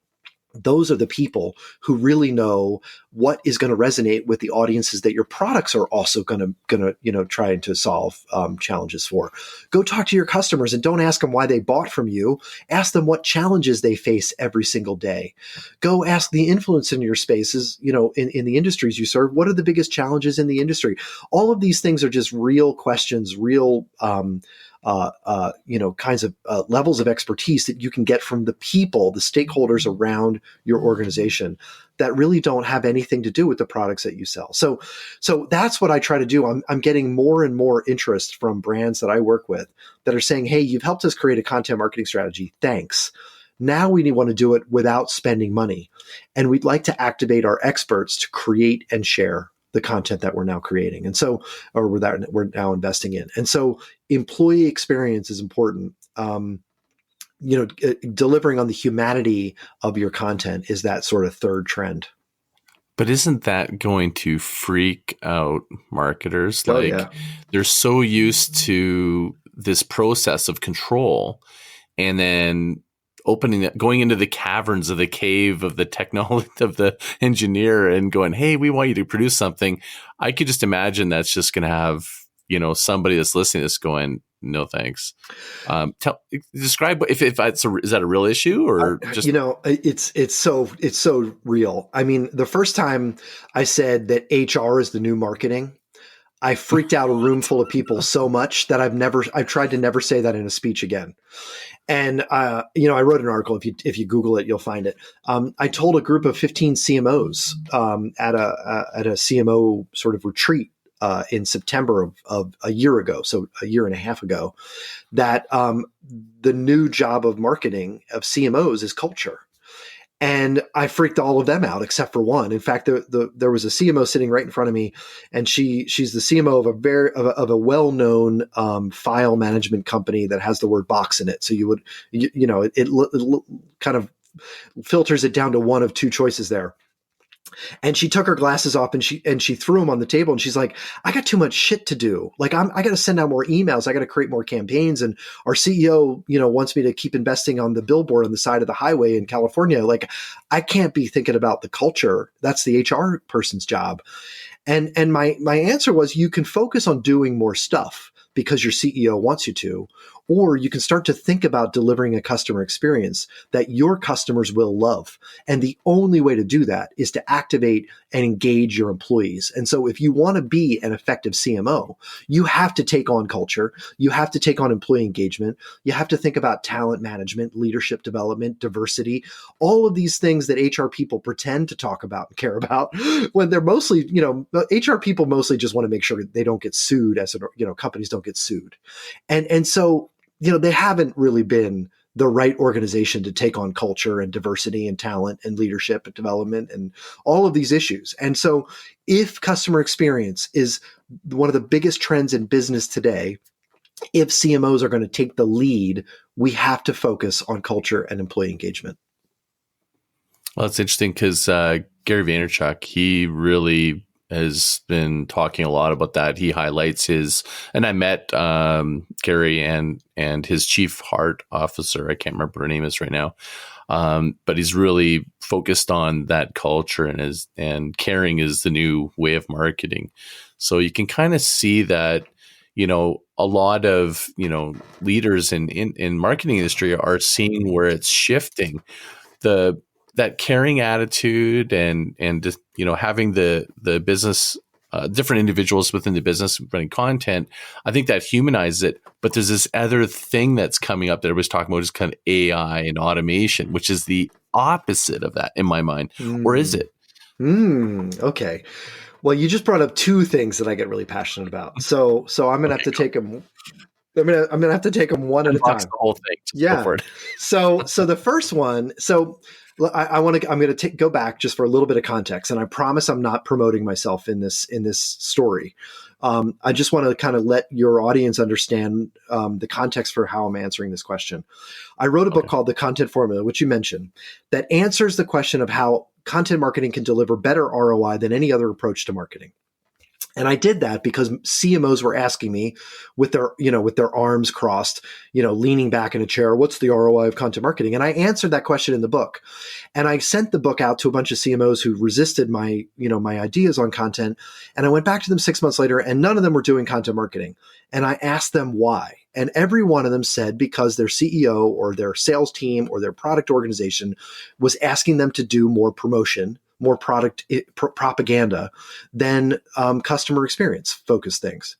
Those are the people who really know what is going to resonate with the audiences that your products are also going to trying to solve challenges for. Go talk to your customers and don't ask them why they bought from you. Ask them what challenges they face every single day. Go ask the influence in your spaces, in the industries you serve. What are the biggest challenges in the industry? All of these things are just real questions, real kinds of levels of expertise that you can get from the people, the stakeholders around your organization that really don't have anything to do with the products that you sell. So that's what I try to do. I'm getting more and more interest from brands that I work with that are saying, hey, you've helped us create a content marketing strategy. Thanks. Now we want to do it without spending money. And we'd like to activate our experts to create and share the content that we're now creating. And so, or we're now investing in. And so employee experience is important. Delivering on the humanity of your content is that sort of third trend. But isn't that going to freak out marketers? Oh, yeah. They're so used to this process of control, and then going into the caverns of the cave of the technology of the engineer and going, hey, we want you to produce something. I could just imagine that's just going to have, somebody that's listening to this going, no, thanks. Describe if is that a real issue or just, it's so real. I mean, the first time I said that HR is the new marketing, I freaked out a room full of people so much that I've tried to never say that in a speech again. And, I wrote an article. If you Google it, you'll find it. I told a group of 15 CMOs at a CMO sort of retreat in September of a year ago, so a year and a half ago, that the new job of marketing of CMOs is culture. And I freaked all of them out except for one. In fact, there was a CMO sitting right in front of me, and she's the CMO of a well-known file management company that has the word box in it. So it kind of filters it down to one of two choices there. And she took her glasses off and she threw them on the table, and she's like, I got too much shit to do. Like I got to send out more emails. I got to create more campaigns. And our CEO, wants me to keep investing on the billboard on the side of the highway in California. Like I can't be thinking about the culture. That's the HR person's job. And my answer was, you can focus on doing more stuff because your CEO wants you to, or you can start to think about delivering a customer experience that your customers will love. And the only way to do that is to activate and engage your employees. And so if you want to be an effective CMO, you have to take on culture. You have to take on employee engagement. You have to think about talent management, leadership development, diversity, all of these things that HR people pretend to talk about and care about when they're mostly, HR people mostly just want to make sure they don't get sued companies don't get sued. And so, they haven't really been the right organization to take on culture and diversity and talent and leadership and development and all of these issues. And so if customer experience is one of the biggest trends in business today, if CMOs are going to take the lead, we have to focus on culture and employee engagement. Well, it's interesting because Gary Vaynerchuk, he really has been talking a lot about that. He highlights and I met Gary and his chief heart officer. I can't remember what her name is right now. But he's really focused on that culture and caring is the new way of marketing. So you can kind of see that, a lot of, leaders in marketing industry are seeing where it's shifting. That caring attitude and just, having the business, different individuals within the business running content, I think that humanizes it. But there's this other thing that's coming up that everybody's talking about, is kind of AI and automation, which is the opposite of that in my mind. Or is it? Okay. Well, you just brought up two things that I get really passionate about. So I'm going to have to take them. I'm gonna have to take them one at a time. The whole thing. Just yeah. Go for it. So the first one. So I'm going to go back just for a little bit of context, and I promise I'm not promoting myself in this story. I just want to kind of let your audience understand the context for how I'm answering this question. I wrote a book called The Content Formula, which you mentioned, that answers the question of how content marketing can deliver better ROI than any other approach to marketing. And I did that because CMOs were asking me with their arms crossed, leaning back in a chair, what's the ROI of content marketing? And I answered that question in the book. And I sent the book out to a bunch of CMOs who resisted my ideas on content. And I went back to them 6 months later, and none of them were doing content marketing. And I asked them why. And every one of them said because their CEO or their sales team or their product organization was asking them to do more promotion, more product propaganda than customer experience focused things.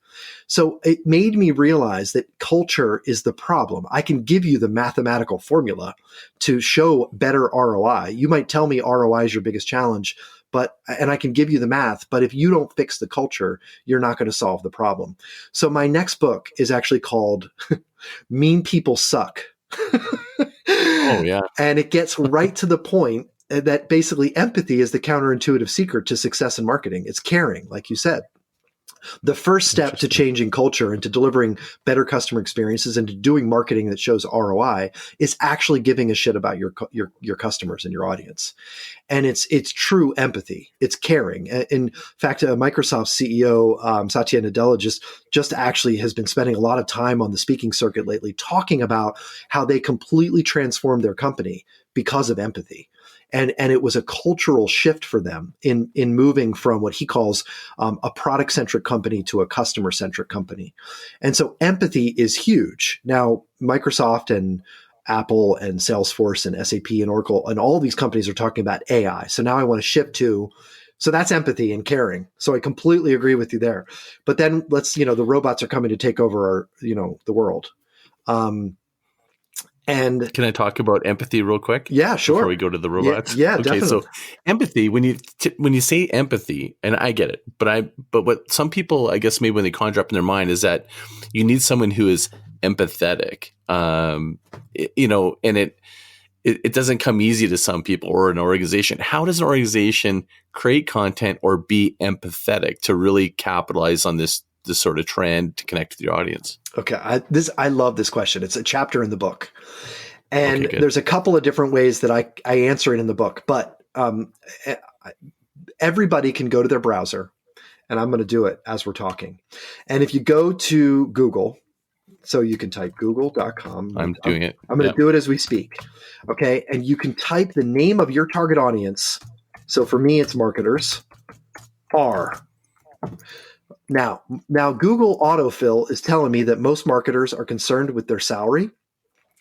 So it made me realize that culture is the problem. I can give you the mathematical formula to show better ROI. You might tell me ROI is your biggest challenge, and I can give you the math, but if you don't fix the culture, you're not going to solve the problem. So my next book is actually called Mean People Suck. Oh, yeah. And it gets right to the point that basically empathy is the counterintuitive secret to success in marketing. It's caring, like you said. The first step to changing culture and to delivering better customer experiences and to doing marketing that shows ROI is actually giving a shit about your customers and your audience. And it's true empathy. It's caring. In fact, Microsoft CEO Satya Nadella just actually has been spending a lot of time on the speaking circuit lately talking about how they completely transformed their company because of empathy. And it was a cultural shift for them in moving from what he calls a product-centric company to a customer-centric company. And so empathy is huge. Now, Microsoft and Apple and Salesforce and SAP and Oracle and all these companies are talking about AI. So now I want to shift so that's empathy and caring. So I completely agree with you there. But then the robots are coming to take over the world. And can I talk about empathy real quick? Yeah, sure. Before we go to the robots. Yeah, okay, definitely. So empathy, when you say empathy, and I get it, but what some people, I guess, maybe when they conjure up in their mind is that you need someone who is empathetic. And it doesn't come easy to some people or an organization. How does an organization create content or be empathetic to really capitalize on this sort of trend to connect with your audience? Okay. I love this question. It's a chapter in the book. And there's a couple of different ways that I answer it in the book. But everybody can go to their browser, and I'm going to do it as we're talking. And if you go to Google, so you can type google.com. I'm doing it. I'm going to do it as we speak. Okay. And you can type the name of your target audience. So for me, it's marketers are. Now Google autofill is telling me that most marketers are concerned with their salary,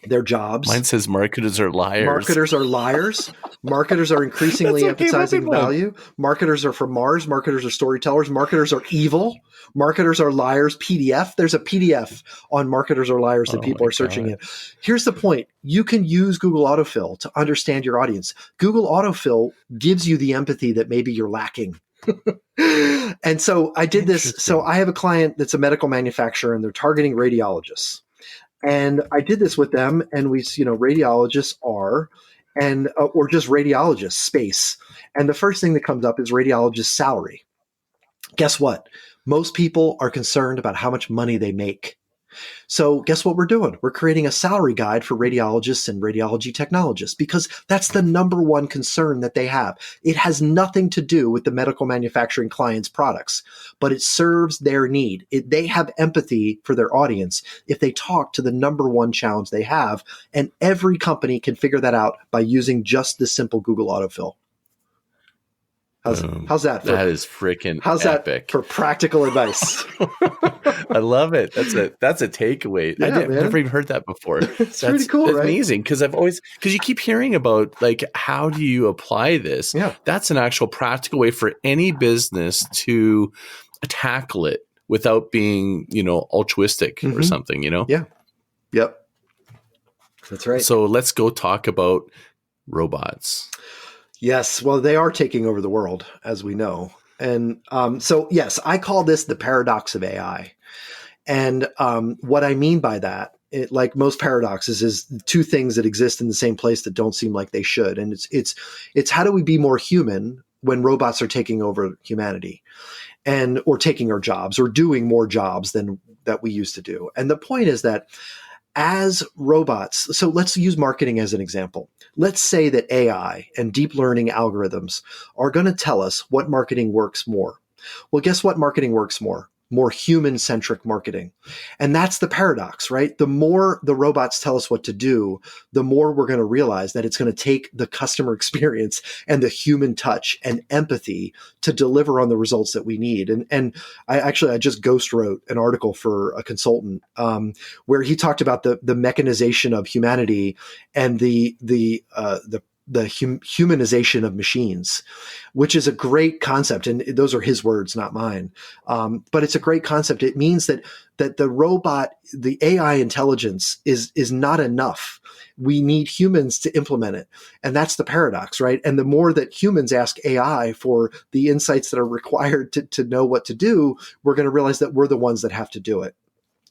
their jobs. Mine says marketers are liars. Marketers are liars. Marketers are increasingly emphasizing value. Marketers are from Mars. Marketers are storytellers. Marketers are evil. Marketers are liars. PDF. There's a PDF on marketers are liars that people are searching in. Here's the point. You can use Google autofill to understand your audience. Google autofill gives you the empathy that maybe you're lacking. And so I did this. So I have a client that's a medical manufacturer, and they're targeting radiologists. And I did this with them, and we, radiologists are, and or just radiologist space. And the first thing that comes up is radiologist salary. Guess what? Most people are concerned about how much money they make. So guess what we're doing? We're creating a salary guide for radiologists and radiology technologists, because that's the number one concern that they have. It has nothing to do with the medical manufacturing client's products, but it serves their need. They have empathy for their audience if they talk to the number one challenge they have. And every company can figure that out by using just the simple Google autofill. How's that? That is freaking how's epic. That for practical advice? I love it. That's a takeaway. Yeah, I've never even heard that before. It's pretty cool, that's right? Amazing, because you keep hearing about, like, how do you apply this? Yeah. That's an actual practical way for any business to tackle it without being, altruistic or something, Yeah. Yep. That's right. So let's go talk about robots. Yes. Well, they are taking over the world, as we know. And so, yes, I call this the paradox of AI. And what I mean by that, like most paradoxes, is two things that exist in the same place that don't seem like they should. And it's how do we be more human when robots are taking over humanity, or taking our jobs, or doing more jobs than that we used to do. And the point is that as robots, so let's use marketing as an example. Let's say that AI and deep learning algorithms are going to tell us what marketing works more. Well, guess what marketing works more? More human-centric marketing. And that's the paradox, right? The more the robots tell us what to do, the more we're going to realize that it's going to take the customer experience and the human touch and empathy to deliver on the results that we need. And I just ghost wrote an article for a consultant where he talked about the mechanization of humanity and the humanization of machines, which is a great concept. And those are his words, not mine. But it's a great concept. It means that the robot, the AI intelligence is not enough. We need humans to implement it. And that's the paradox, right? And the more that humans ask AI for the insights that are required to know what to do, we're going to realize that we're the ones that have to do it.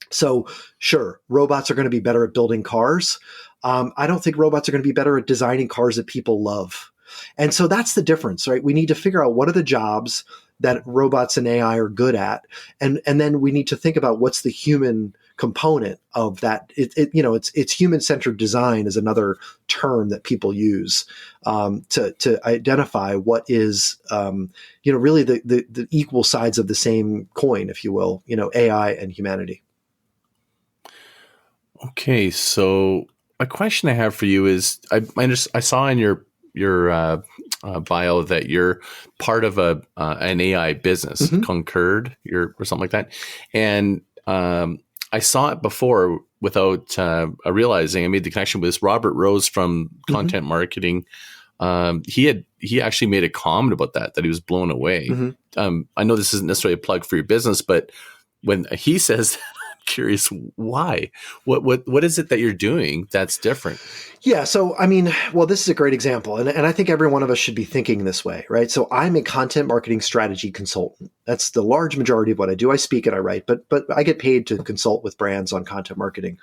So sure, robots are going to be better at building cars. I don't think robots are going to be better at designing cars that people love. And so that's the difference, right? We need to figure out what are the jobs that robots and AI are good at. And then we need to think about what's the human component of that. It's human-centered design is another term that people use to identify what is, really the equal sides of the same coin, if you will, AI and humanity. Okay, so a question I have for you is, I saw in your bio that you're part of an AI business, Concurred, or something like that, and I saw it before without realizing. I made the connection with this Robert Rose from Content Marketing. He actually made a comment about that he was blown away. I know this isn't necessarily a plug for your business, but when he says curious why. What is it that you're doing that's different? Yeah. So, this is a great example. And I think every one of us should be thinking this way, right? So I'm a content marketing strategy consultant. That's the large majority of what I do. I speak and I write, but I get paid to consult with brands on content marketing.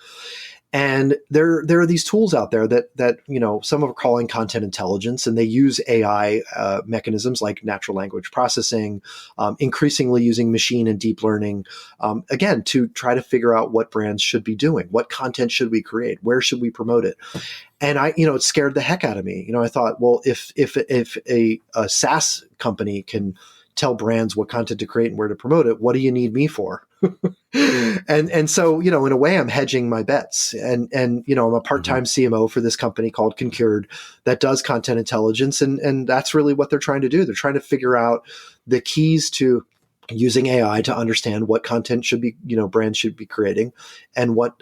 And there are these tools out there that some are calling content intelligence, and they use AI mechanisms like natural language processing, increasingly using machine and deep learning, again, to try to figure out what brands should be doing, what content should we create, where should we promote it. And it scared the heck out of me. I thought, well, if a SaaS company can tell brands what content to create and where to promote it, what do you need me for? And so, in a way, I'm hedging my bets. And I'm a part-time CMO for this company called Concurred that does content intelligence. And that's really what they're trying to do. They're trying to figure out the keys to using AI to understand what content should be, brands should be creating, and what,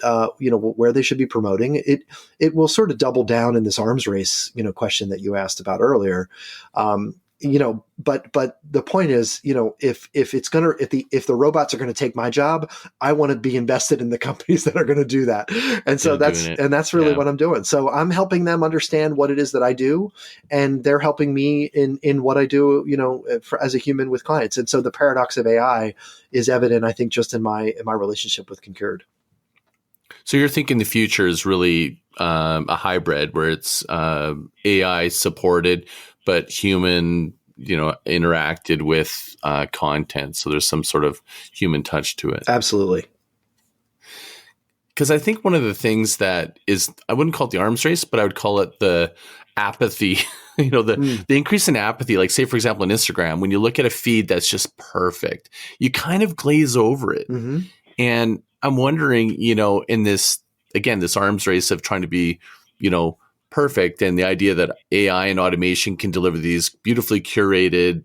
where they should be promoting. It will sort of double down in this arms race, question that you asked about earlier. But the point is, if the robots are going to take my job, I want to be invested in the companies that are going to do that. And so that's really what I'm doing. So I'm helping them understand what it is that I do, and they're helping me in what I do, as a human with clients. And so the paradox of AI is evident, I think, just in my relationship with Concurred. So you're thinking the future is really a hybrid where it's AI supported, but human, interacted with content. So there's some sort of human touch to it. Absolutely. Because I think one of the things that is, I wouldn't call it the arms race, but I would call it the apathy, the increase in apathy. Like, say, for example, on Instagram, when you look at a feed that's just perfect, you kind of glaze over it. Mm-hmm. And I'm wondering, in this arms race of trying to be, perfect, and the idea that AI and automation can deliver these beautifully curated,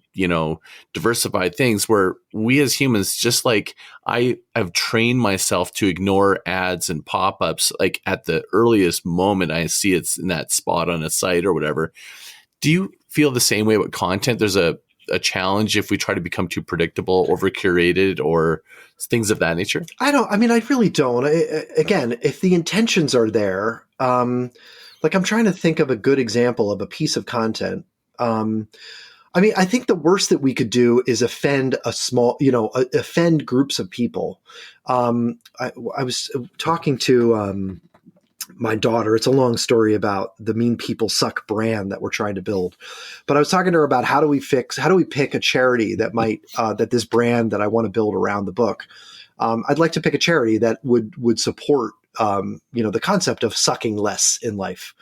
diversified things, where we as humans, just like I have trained myself to ignore ads and pop-ups, like at the earliest moment I see it's in that spot on a site or whatever. Do you feel the same way with content? There's a challenge if we try to become too predictable, over curated, or things of that nature? I really don't. Again, if the intentions are there, like, I'm trying to think of a good example of a piece of content. I think the worst that we could do is offend offend groups of people. I was talking to my daughter. It's a long story about the Mean People Suck brand that we're trying to build. But I was talking to her about how do we pick a charity that might, that this brand that I want to build around the book. I'd like to pick a charity that would support, the concept of sucking less in life.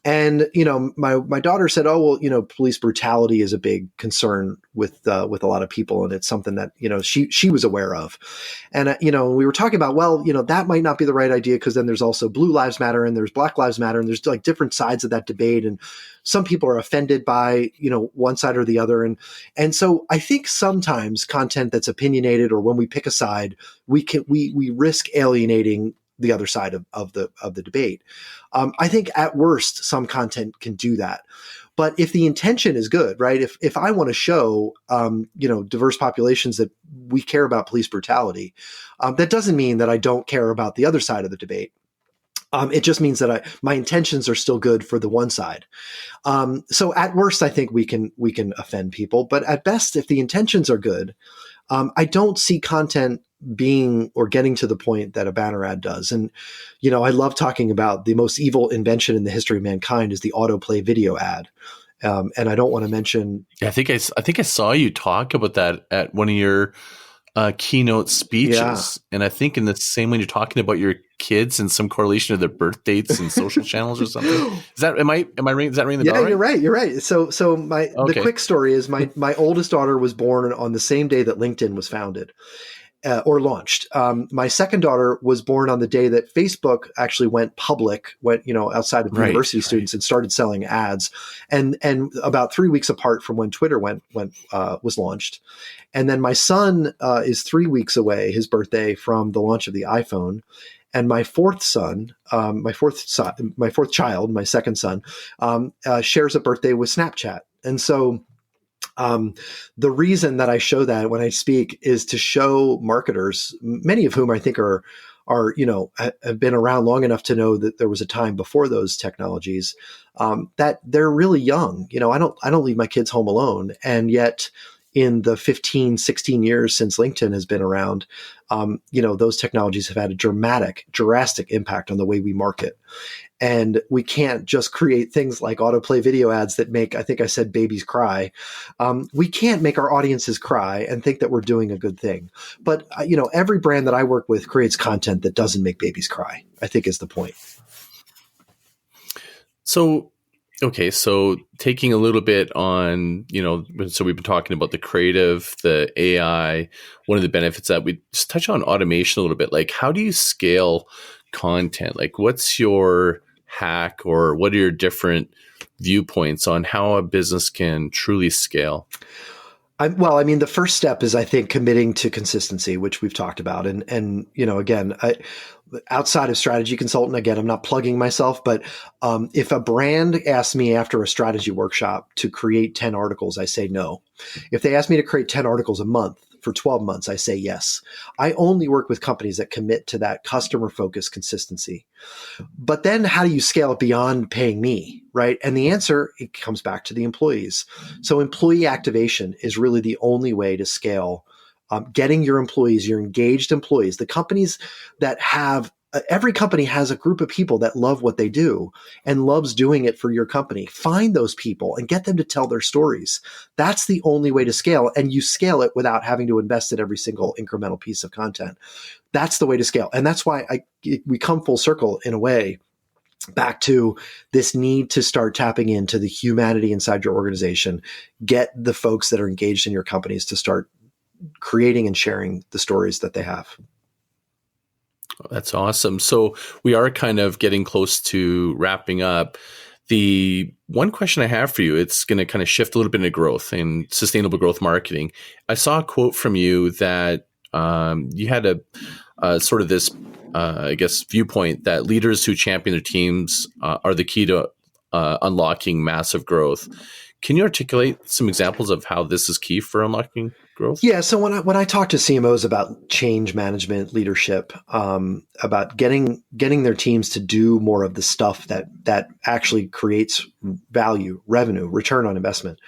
And, my daughter said, oh, well, police brutality is a big concern with a lot of people. And it's something that, she was aware of. And, we were talking about, well, that might not be the right idea, because then there's also Blue Lives Matter and there's Black Lives Matter, and there's like different sides of that debate. And some people are offended by, one side or the other. And so I think sometimes content that's opinionated, or when we pick a side, we risk alienating the other side of the debate. I think at worst, some content can do that. But if the intention is good, right? If I want to show, diverse populations that we care about police brutality, that doesn't mean that I don't care about the other side of the debate. It just means that my intentions are still good for the one side. So at worst, I think we can offend people. But at best, if the intentions are good, I don't see content being or getting to the point that a banner ad does. And, I love talking about the most evil invention in the history of mankind is the autoplay video ad. And I don't want to mention. Yeah, I think I saw you talk about that at one of your keynote speeches. Yeah. And I think in the same way you're talking about your kids and some correlation to their birth dates and social channels or something. Is that, am I ringing the bell? Yeah, you're right. So the quick story is my oldest daughter was born on the same day that LinkedIn was founded. Or launched. My second daughter was born on the day that Facebook actually went public, outside of university students, and started selling ads, and about 3 weeks apart from when Twitter was launched. And then my son is 3 weeks away, his birthday, from the launch of the iPhone. And my fourth child, my second son, shares a birthday with Snapchat. And so the reason that I show that when I speak is to show marketers, many of whom I think are have been around long enough to know that there was a time before those technologies, that they're really young. I don't leave my kids home alone, and yet in the 15, 16 years since LinkedIn has been around, those technologies have had a drastic impact on the way we market. And we can't just create things like autoplay video ads that make, I think I said, babies cry. We can't make our audiences cry and think that we're doing a good thing. But, every brand that I work with creates content that doesn't make babies cry, I think is the point. So, okay, so taking a little bit on, so we've been talking about the creative, the AI, one of the benefits that we just touch on automation a little bit. Like, how do you scale content? Like, what's your hack, or what are your different viewpoints on how a business can truly scale? The first step is, I think, committing to consistency, which we've talked about. And again, outside of strategy consultant, again, I'm not plugging myself, but if a brand asks me after a strategy workshop to create 10 articles, I say no. If they ask me to create 10 articles a month for 12 months, I say yes. I only work with companies that commit to that customer-focused consistency. But then how do you scale it beyond paying me, right? And the answer, it comes back to the employees. So employee activation is really the only way to scale. Getting your employees, your engaged employees, the companies that have, every company has a group of people that love what they do and loves doing it for your company. Find those people and get them to tell their stories. That's the only way to scale. And you scale it without having to invest in every single incremental piece of content. That's the way to scale. And that's why we come full circle in a way back to this need to start tapping into the humanity inside your organization. Get the folks that are engaged in your companies to start creating and sharing the stories that they have. That's awesome. So we are kind of getting close to wrapping up. The one question I have for you, it's going to kind of shift a little bit into growth and sustainable growth marketing. I saw a quote from you that you had a sort of this, viewpoint that leaders who champion their teams are the key to unlocking massive growth. Can you articulate some examples of how this is key for unlocking growth? Yeah. So when I talk to CMOs about change management, leadership, about getting their teams to do more of the stuff that actually creates value, revenue, return on investment,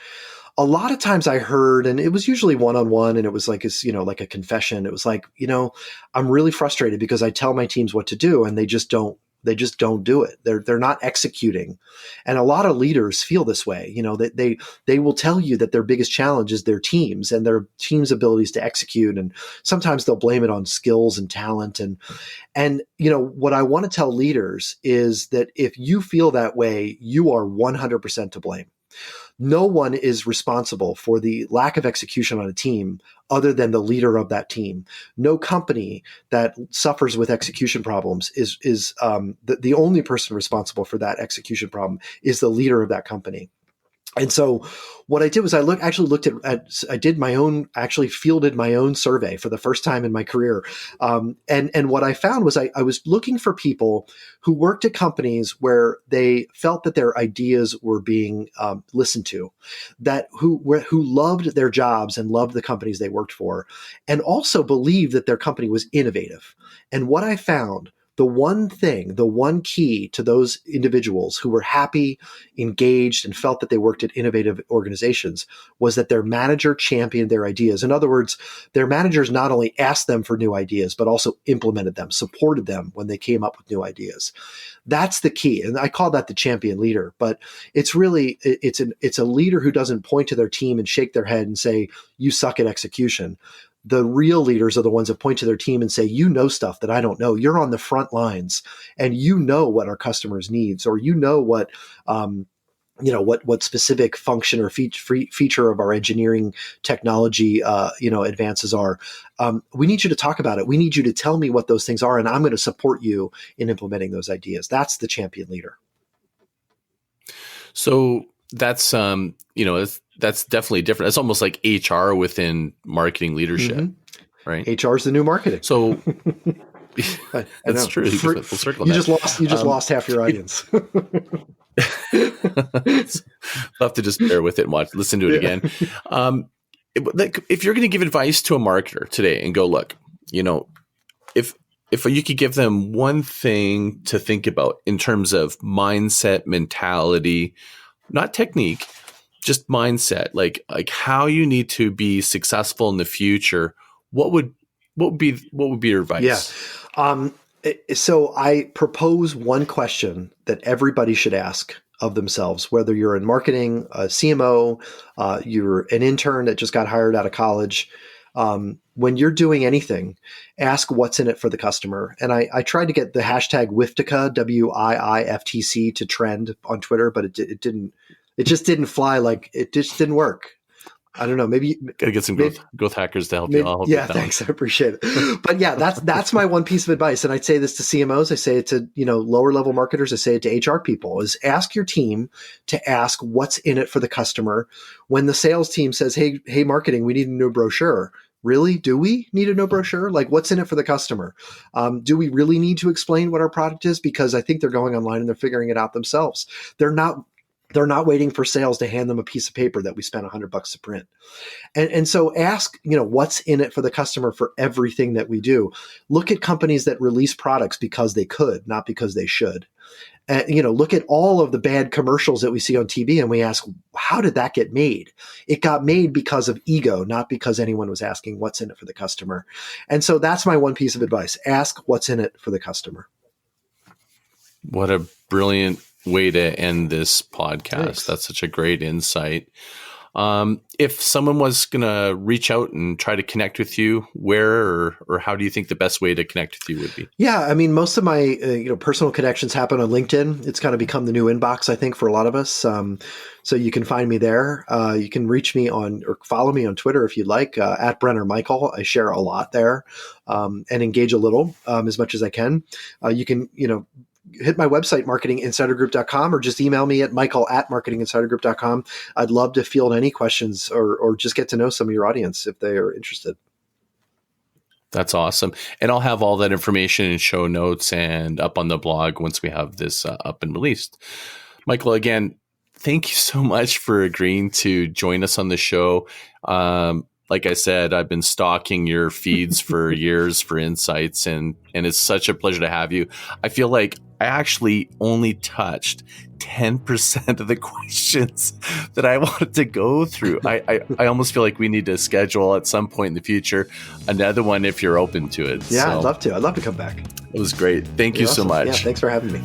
a lot of times I heard, and it was usually one-on-one, and it was like a confession. It was like, I'm really frustrated because I tell my teams what to do and they just don't do it. They're not executing. And a lot of leaders feel this way. They will tell you that their biggest challenge is their teams and their team's abilities to execute. And sometimes they'll blame it on skills and talent. And what I want to tell leaders is that if you feel that way, you are 100% to blame. No one is responsible for the lack of execution on a team other than the leader of that team. No company that suffers with execution problems is the only person responsible for that execution problem is the leader of that company. And so what I did was I fielded my own survey for the first time in my career. And what I found was I was looking for people who worked at companies where they felt that their ideas were being listened to, who loved their jobs and loved the companies they worked for, and also believed that their company was innovative. And what I found, the one key to those individuals who were happy, engaged, and felt that they worked at innovative organizations was that their manager championed their ideas. In other words, their managers not only asked them for new ideas, but also implemented them, supported them when they came up with new ideas. That's the key. And I call that the champion leader, but it's really, it's a leader who doesn't point to their team and shake their head and say, you suck at execution. The real leaders are the ones that point to their team and say, you know stuff that I don't know. You're on the front lines and you know what our customers needs, or what specific function or feature of our engineering technology, advances are. We need you to talk about it. We need you to tell me what those things are, and I'm going to support you in implementing those ideas. That's the champion leader. So that's, that's definitely different. It's almost like HR within marketing leadership, right? HR is the new marketing. So that's true. You just lost half your audience. I'll have to just bear with it and listen to it again. If you're going to give advice to a marketer today and go, look, if you could give them one thing to think about in terms of mindset, mentality, not technique, just mindset, like how you need to be successful in the future, what would be your advice? Yeah. So I propose one question that everybody should ask of themselves, whether you're in marketing, a CMO, you're an intern that just got hired out of college. When you're doing anything, ask what's in it for the customer. And I tried to get the hashtag WIFTC, WIIFTC, to trend on Twitter, but it didn't. It just didn't fly. Like, it just didn't work. I don't know. Maybe gotta get some growth hackers to help you. I'll help yeah, you thanks. I appreciate it. But yeah, that's my one piece of advice. And I'd say this to CMOs. I say it to lower level marketers. I say it to HR people: is ask your team to ask what's in it for the customer. When the sales team says, "Hey, marketing, we need a new brochure." Really? Do we need a new brochure? Like, what's in it for the customer? Do we really need to explain what our product is? Because I think they're going online and they're figuring it out themselves. They're not waiting for sales to hand them a piece of paper that we spent $100 to print. And so ask, what's in it for the customer for everything that we do. Look at companies that release products because they could, not because they should. And, look at all of the bad commercials that we see on TV and we ask, how did that get made? It got made because of ego, not because anyone was asking what's in it for the customer. And so that's my one piece of advice. Ask what's in it for the customer. What a brilliant way to end this podcast. Thanks. That's such a great insight. If someone was going to reach out and try to connect with you, where or how do you think the best way to connect with you would be? Yeah, I mean, most of my personal connections happen on LinkedIn. It's kind of become the new inbox, I think, for a lot of us. So you can find me there. You can reach me on or follow me on Twitter if you'd like, at Brenner Michael. I share a lot there and engage a little as much as I can. You can, hit my website, marketinginsidergroup.com, or just email me at michael@marketinginsidergroup.com. I'd love to field any questions or just get to know some of your audience if they are interested. That's awesome. And I'll have all that information in show notes and up on the blog once we have this up and released. Michael, again, thank you so much for agreeing to join us on the show. Like I said, I've been stalking your feeds for years for insights, and it's such a pleasure to have you. I feel like I actually only touched 10% of the questions that I wanted to go through. I almost feel like we need to schedule at some point in the future another one if you're open to it. Yeah, so, I'd love to. I'd love to come back. It was great. Thank you so much. Yeah, thanks for having me.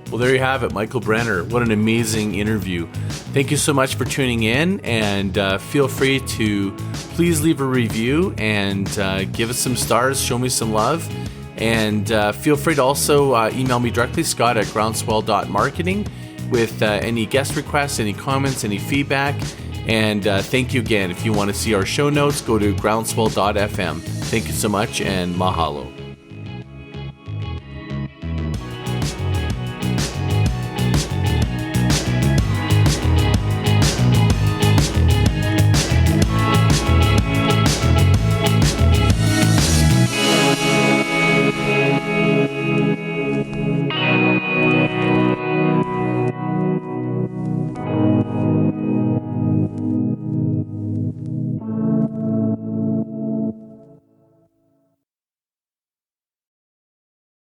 Well, there you have it, Michael Brenner. What an amazing interview. Thank you so much for tuning in, and feel free to please leave a review and give us some stars, show me some love, and feel free to also email me directly, scott@groundswell.marketing, with any guest requests, any comments, any feedback. And thank you again. If you want to see our show notes, go to groundswell.fm. Thank you so much, and mahalo.